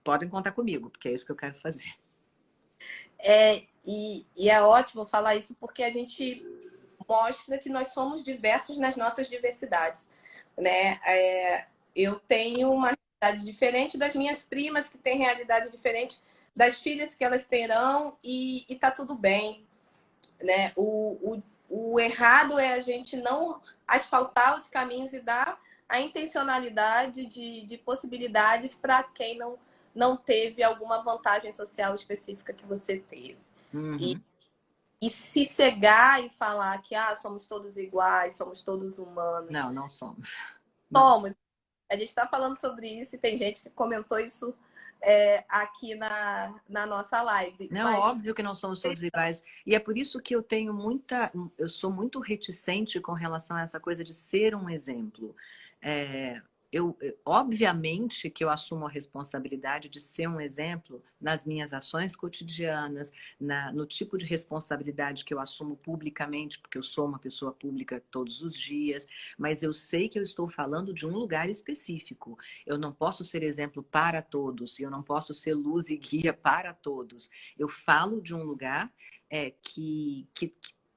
Podem contar comigo, porque é isso que eu quero fazer. E é ótimo falar isso porque a gente mostra que nós somos diversos nas nossas diversidades, né? Eu tenho uma realidade diferente das minhas primas, que têm realidade diferente das filhas que elas terão, e tá tudo bem, né? O o errado é a gente não asfaltar os caminhos e dar a intencionalidade de possibilidades para quem não teve alguma vantagem social específica que você teve. Uhum. E se cegar e falar que somos todos iguais, somos todos humanos. Não somos. Somos. A gente está falando sobre isso e tem gente que comentou isso aqui na nossa live. Não, mas óbvio que não somos todos iguais. E é por isso que eu sou muito reticente com relação a essa coisa de ser um exemplo. Obviamente que eu assumo a responsabilidade de ser um exemplo nas minhas ações cotidianas, no tipo de responsabilidade que eu assumo publicamente, porque eu sou uma pessoa pública todos os dias, mas eu sei que eu estou falando de um lugar específico. Eu não posso ser exemplo para todos, eu não posso ser luz e guia para todos. Eu falo de um lugar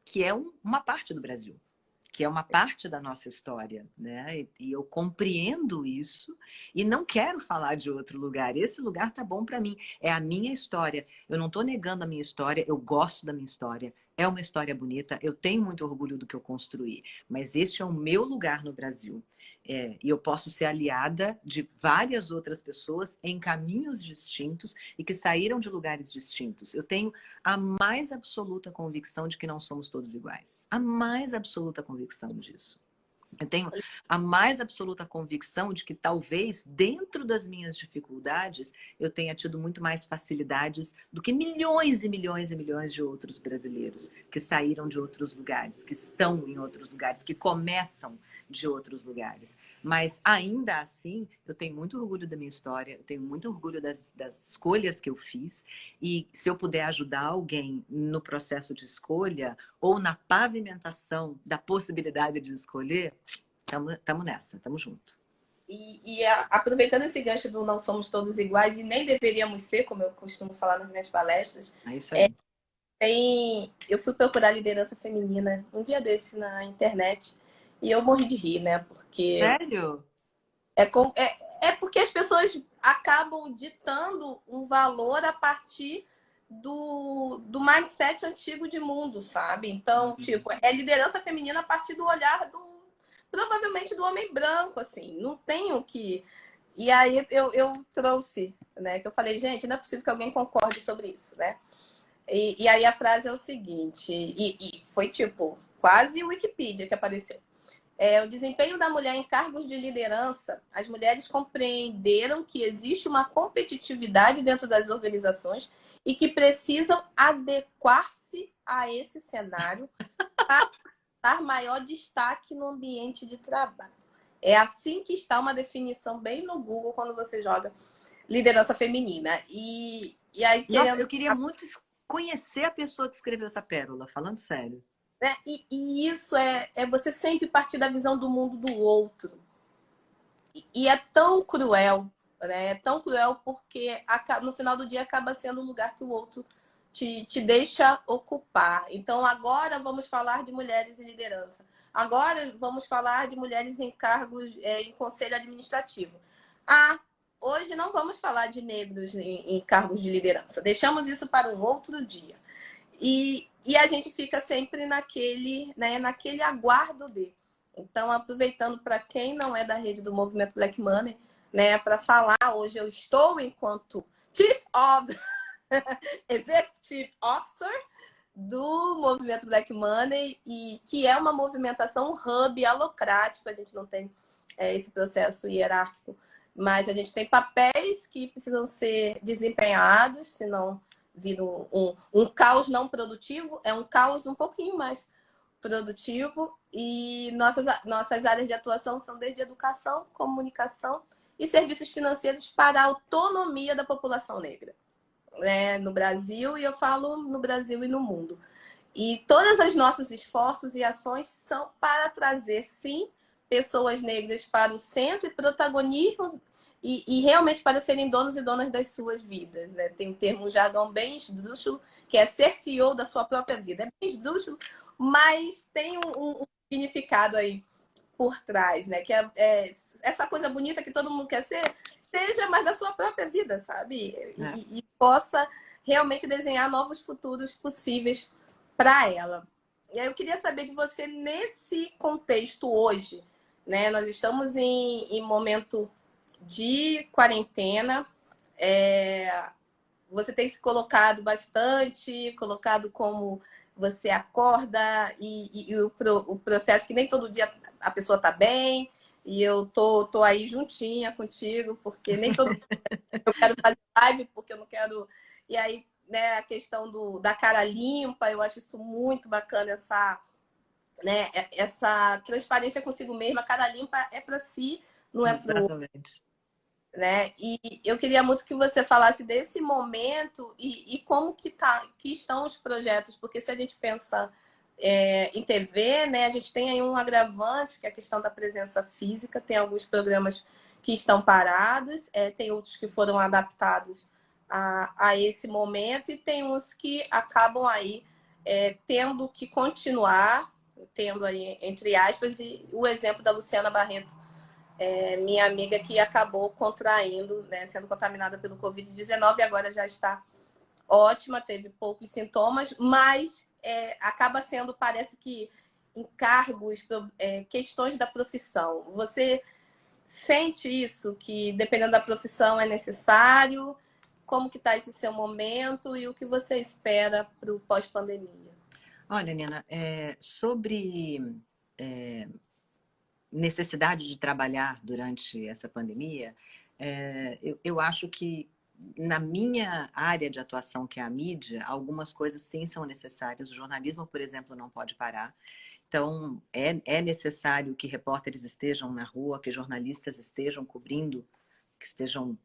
que é uma parte do Brasil, que é uma parte da nossa história, né? E eu compreendo isso e não quero falar de outro lugar. Esse lugar tá bom para mim, é a minha história. Eu não estou negando a minha história, eu gosto da minha história. É uma história bonita, eu tenho muito orgulho do que eu construí, mas este é o meu lugar no Brasil. E eu posso ser aliada de várias outras pessoas em caminhos distintos e que saíram de lugares distintos. Eu tenho a mais absoluta convicção de que não somos todos iguais. A mais absoluta convicção disso. Eu tenho a mais absoluta convicção de que talvez dentro das minhas dificuldades eu tenha tido muito mais facilidades do que milhões e milhões e milhões de outros brasileiros que saíram de outros lugares, que estão em outros lugares, que começam de outros lugares. Mas ainda assim, eu tenho muito orgulho da minha história, eu tenho muito orgulho das escolhas que eu fiz. E se eu puder ajudar alguém no processo de escolha ou na pavimentação da possibilidade de escolher, estamos nessa, estamos junto. Aproveitando esse gancho do não somos todos iguais e nem deveríamos ser, como eu costumo falar nas minhas palestras, é isso aí. Eu fui procurar liderança feminina um dia desse na internet e eu morri de rir, né? Porque sério? É porque as pessoas acabam ditando um valor a partir do mindset antigo de mundo, sabe? Então, tipo, é liderança feminina a partir do olhar provavelmente do homem branco, assim. Não tenho que... E aí eu trouxe, né? Que eu falei, gente, não é possível que alguém concorde sobre isso, né? E aí a frase é o seguinte, e foi tipo, quase Wikipedia que apareceu. O desempenho da mulher em cargos de liderança, as mulheres compreenderam que existe uma competitividade dentro das organizações e que precisam adequar-se a esse cenário para dar maior destaque no ambiente de trabalho. É assim que está uma definição bem no Google quando você joga liderança feminina. E aí Nossa, eu queria muito conhecer a pessoa que escreveu essa pérola, falando sério. E isso é você sempre partir da visão do mundo do outro. E é tão cruel, né? É tão cruel porque no final do dia acaba sendo um lugar que o outro te deixa ocupar. Então agora vamos falar de mulheres em liderança. Agora vamos falar de mulheres em cargos em conselho administrativo. Hoje não vamos falar de negros em cargos de liderança. Deixamos isso para um outro dia. E a gente fica sempre naquele aguardo de. Então, aproveitando para quem não é da rede do Movimento Black Money, né, para falar, hoje eu estou enquanto Chief of Executive Officer do Movimento Black Money, e que é uma movimentação hub alocrático, a gente não tem esse processo hierárquico, mas a gente tem papéis que precisam ser desempenhados, senão vira um caos não produtivo, é um caos um pouquinho mais produtivo, e nossas áreas de atuação são desde educação, comunicação e serviços financeiros para a autonomia da população negra, né, no Brasil, e eu falo no Brasil e no mundo. E todos os nossos esforços e ações são para trazer, sim, pessoas negras para o centro e protagonismo e realmente para serem donos e donas das suas vidas, né? Tem um termo, um jargão bem esdrúxulo, que é ser CEO da sua própria vida. É bem esdrúxulo, mas tem um significado aí por trás, né? Que é essa coisa bonita que todo mundo quer ser, seja mais da sua própria vida, sabe? E possa realmente desenhar novos futuros possíveis para ela. E aí eu queria saber de você nesse contexto hoje, né? Nós estamos em momento de quarentena, você tem se colocado bastante, colocado como você acorda e o processo que nem todo dia a pessoa tá bem, e eu tô aí juntinha contigo, porque nem todo dia eu quero fazer live, porque eu não quero. E aí, né, a questão da cara limpa, eu acho isso muito bacana, né, essa transparência consigo mesma. A cara limpa é para si, não é para o outro. Exatamente. Né? E eu queria muito que você falasse desse momento e como que estão os projetos, porque se a gente pensa em TV, né, a gente tem aí um agravante, que é a questão da presença física, tem alguns programas que estão parados, tem outros que foram adaptados a esse momento, e tem uns que acabam aí tendo que continuar, tendo aí, entre aspas, e o exemplo da Luciana Barreto, minha amiga, que acabou contraindo, né, sendo contaminada pelo Covid-19, e agora já está ótima, teve poucos sintomas, mas acaba sendo, parece que, encargos, questões da profissão. Você sente isso, que dependendo da profissão é necessário? Como que está esse seu momento e o que você espera para o pós-pandemia? Olha, Nina, sobre necessidade de trabalhar durante essa pandemia, eu acho que na minha área de atuação, que é a mídia, algumas coisas sim são necessárias. O jornalismo, por exemplo, não pode parar. Então, é necessário que repórteres estejam na rua, que jornalistas estejam cobrindo, que estejam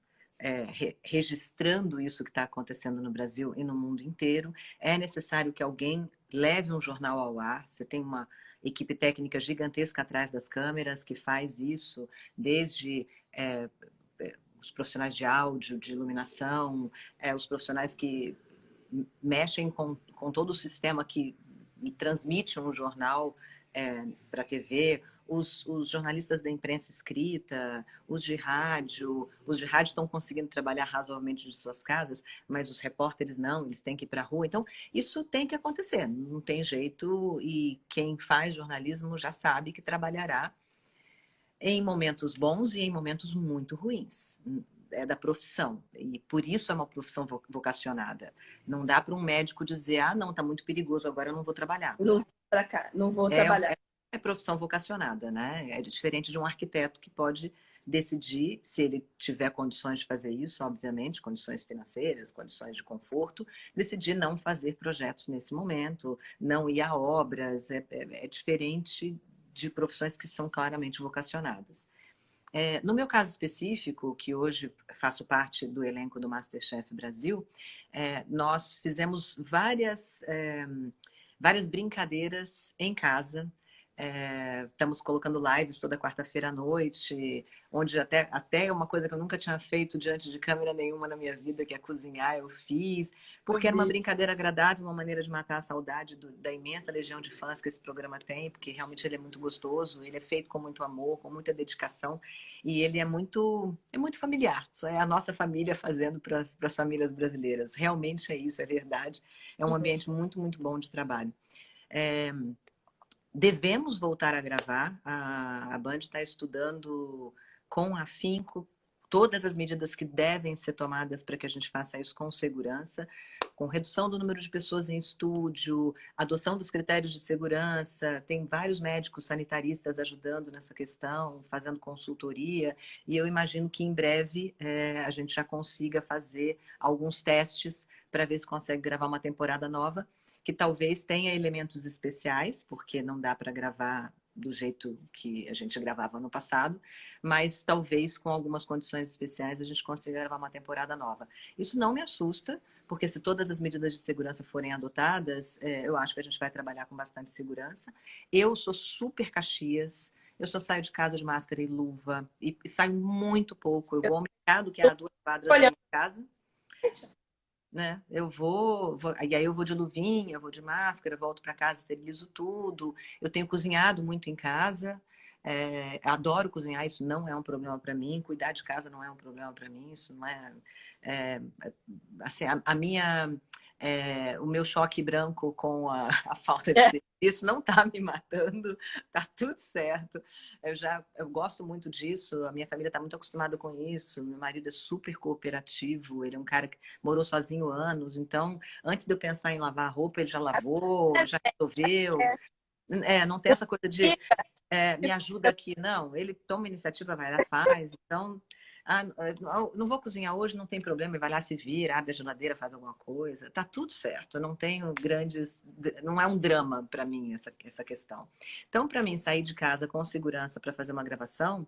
registrando isso que está acontecendo no Brasil e no mundo inteiro. É necessário que alguém leve um jornal ao ar. Você tem uma equipe técnica gigantesca atrás das câmeras que faz isso, desde os profissionais de áudio, de iluminação, os profissionais que mexem com todo o sistema que transmite um jornal para a TV, os jornalistas da imprensa escrita, os de rádio estão conseguindo trabalhar razoavelmente de suas casas, mas os repórteres não, eles têm que ir para a rua. Então, isso tem que acontecer, não tem jeito, e quem faz jornalismo já sabe que trabalhará em momentos bons e em momentos muito ruins. É da profissão, e por isso é uma profissão vocacionada. Não dá para um médico dizer, ah, não, está muito perigoso, agora eu não vou trabalhar. Não vou para cá, não vou trabalhar. É profissão vocacionada, né? É diferente de um arquiteto que pode decidir, se ele tiver condições de fazer isso, obviamente, condições financeiras, condições de conforto, decidir não fazer projetos nesse momento, não ir a obras. É diferente de profissões que são claramente vocacionadas. No meu caso específico, que hoje faço parte do elenco do MasterChef Brasil, nós fizemos várias brincadeiras em casa. Estamos colocando lives toda quarta-feira à noite, onde até uma coisa que eu nunca tinha feito diante de câmera nenhuma na minha vida, que é cozinhar, eu fiz, porque era uma brincadeira agradável, uma maneira de matar a saudade da imensa legião de fãs que esse programa tem, porque realmente ele é muito gostoso, ele é feito com muito amor, com muita dedicação, e ele é muito familiar. Só é a nossa família fazendo para as famílias brasileiras. Realmente é isso, é verdade. É um ambiente muito, muito bom de trabalho. Devemos voltar a gravar. A Band está estudando com afinco todas as medidas que devem ser tomadas para que a gente faça isso com segurança, com redução do número de pessoas em estúdio, adoção dos critérios de segurança. Tem vários médicos sanitaristas ajudando nessa questão, fazendo consultoria, e eu imagino que em breve a gente já consiga fazer alguns testes para ver se consegue gravar uma temporada nova, que talvez tenha elementos especiais, porque não dá para gravar do jeito que a gente gravava no passado, mas talvez com algumas condições especiais a gente consiga gravar uma temporada nova. Isso não me assusta, porque se todas as medidas de segurança forem adotadas, eu acho que a gente vai trabalhar com bastante segurança. Eu sou super Caxias, eu só saio de casa de máscara e luva, e saio muito pouco. Eu vou ao mercado, que é a 2 quadras da minha casa, né? E aí eu vou de luvinha, eu vou de máscara, volto para casa, esterilizo tudo. Eu tenho cozinhado muito em casa, adoro cozinhar, isso não é um problema para mim. Cuidar de casa não é um problema para mim, isso não é, assim, a minha O meu choque branco com a falta de serviço não está me matando, está tudo certo. Eu gosto muito disso, a minha família está muito acostumada com isso. Meu marido é super cooperativo, ele é um cara que morou sozinho anos, então antes de eu pensar em lavar a roupa, ele já lavou, já resolveu. Não tem essa coisa de me ajuda aqui, não. Ele toma iniciativa, vai lá, faz. Então, não vou cozinhar hoje, não tem problema, ele vai lá, se vira, abre a geladeira, faz alguma coisa. Tá tudo certo. Eu não tenho não é um drama para mim essa questão. Então, para mim, sair de casa com segurança para fazer uma gravação,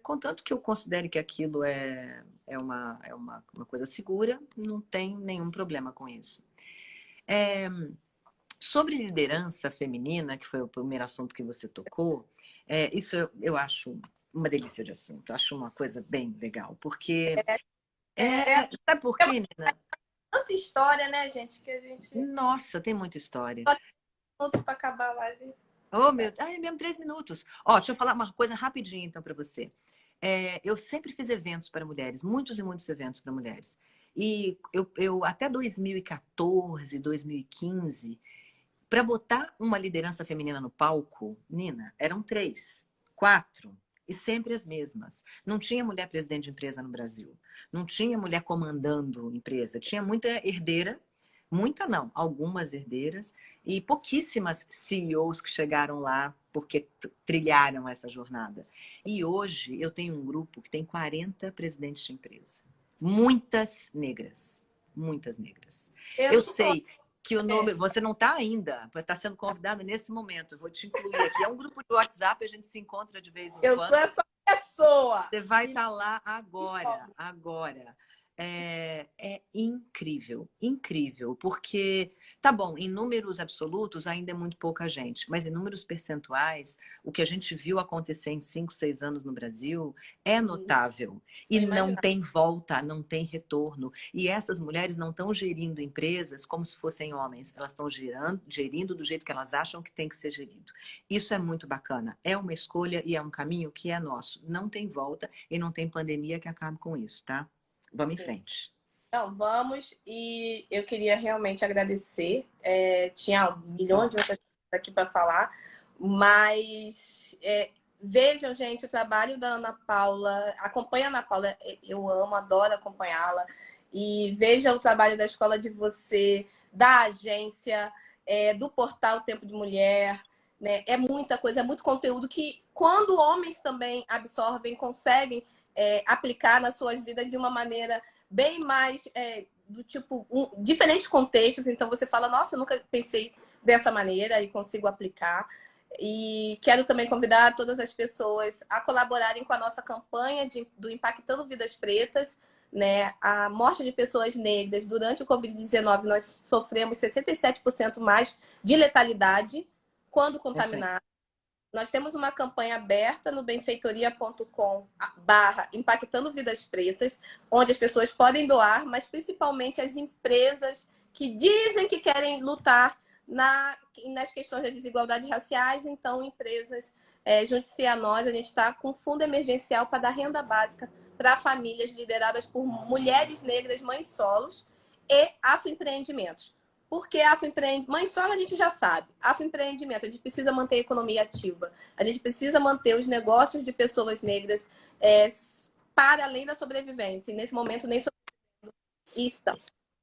contanto que eu considere que aquilo é uma coisa segura, não tem nenhum problema com isso. Sobre liderança feminina, que foi o primeiro assunto que você tocou, isso eu acho uma delícia de assunto, acho uma coisa bem legal, porque sabe por quê, Nina? Tanta história, né, gente, que a gente Nossa, tem muita história. para acabar a live. Oh, meu, é mesmo 3 minutos. Ó, deixa eu falar uma coisa rapidinho, então, para você. Eu sempre fiz eventos para mulheres, muitos e muitos eventos para mulheres. E eu até 2014, 2015, para botar uma liderança feminina no palco, Nina, eram 3, 4, e sempre as mesmas. Não tinha mulher presidente de empresa no Brasil. Não tinha mulher comandando empresa. Tinha muita herdeira, muita não, algumas herdeiras, e pouquíssimas CEOs que chegaram lá porque trilharam essa jornada. E hoje eu tenho um grupo que tem 40 presidentes de empresa. Muitas negras. Muitas negras. Eu sei que o número, você não está ainda, está sendo convidado nesse momento, eu vou te incluir aqui. É um grupo de WhatsApp, a gente se encontra de vez em quando. Eu sou essa pessoa. Você vai estar lá agora. É incrível, incrível, porque, tá bom, em números absolutos ainda é muito pouca gente, mas em números percentuais, o que a gente viu acontecer em 5, 6 anos no Brasil é notável. E não tem volta, não tem retorno. E essas mulheres não estão gerindo empresas como se fossem homens, elas estão gerindo do jeito que elas acham que tem que ser gerido. Isso é muito bacana, é uma escolha e é um caminho que é nosso. Não tem volta e não tem pandemia que acabe com isso, tá? Vamos em frente. Então, vamos. E eu queria realmente agradecer. Tinha milhões de outras coisas aqui para falar, mas vejam, gente, o trabalho da Ana Paula. Acompanha a Ana Paula, eu amo, adoro acompanhá-la. E veja o trabalho da Escola de Você, da agência, do portal Tempo de Mulher. Né? É muita coisa, é muito conteúdo que, quando homens também absorvem, conseguem aplicar nas suas vidas de uma maneira bem mais do tipo diferentes contextos. Então você fala, nossa, eu nunca pensei dessa maneira e consigo aplicar. E quero também convidar todas as pessoas a colaborarem com a nossa campanha do Impactando Vidas Pretas. Né? A morte de pessoas negras durante o Covid-19, nós sofremos 67% mais de letalidade quando contaminados. Nós temos uma campanha aberta no benfeitoria.com/impactando vidas pretas, onde as pessoas podem doar, mas principalmente as empresas que dizem que querem lutar nas questões das desigualdades raciais. Então, empresas, junte-se a nós, a gente está com fundo emergencial para dar renda básica para famílias lideradas por mulheres negras, mães solos e afroempreendimentos. Porque mãe solo a gente já sabe. Afroempreendimento, a gente precisa manter a economia ativa. A gente precisa manter os negócios de pessoas negras para além da sobrevivência. E nesse momento nem estão.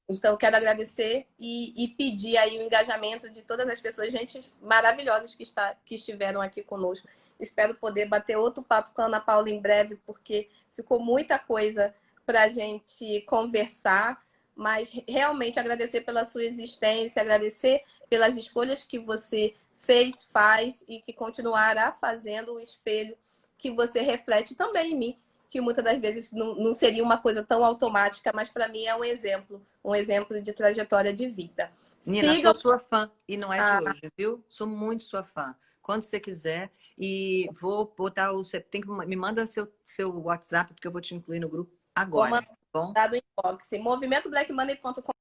Então, quero agradecer e pedir aí o engajamento de todas as pessoas, gente maravilhosas que estiveram aqui conosco. Espero poder bater outro papo com a Ana Paula em breve, porque ficou muita coisa para a gente conversar. Mas realmente agradecer pela sua existência, agradecer pelas escolhas que você fez, faz e que continuará fazendo, o espelho que você reflete também em mim, que muitas das vezes não seria uma coisa tão automática, mas para mim é um exemplo de trajetória de vida. Nina, sou sua fã e não é de hoje, viu? Sou muito sua fã. Quando você quiser, e vou botar você me manda seu WhatsApp, porque eu vou te incluir no grupo agora. Vou mandar do inbox. movimentoblackmoney.com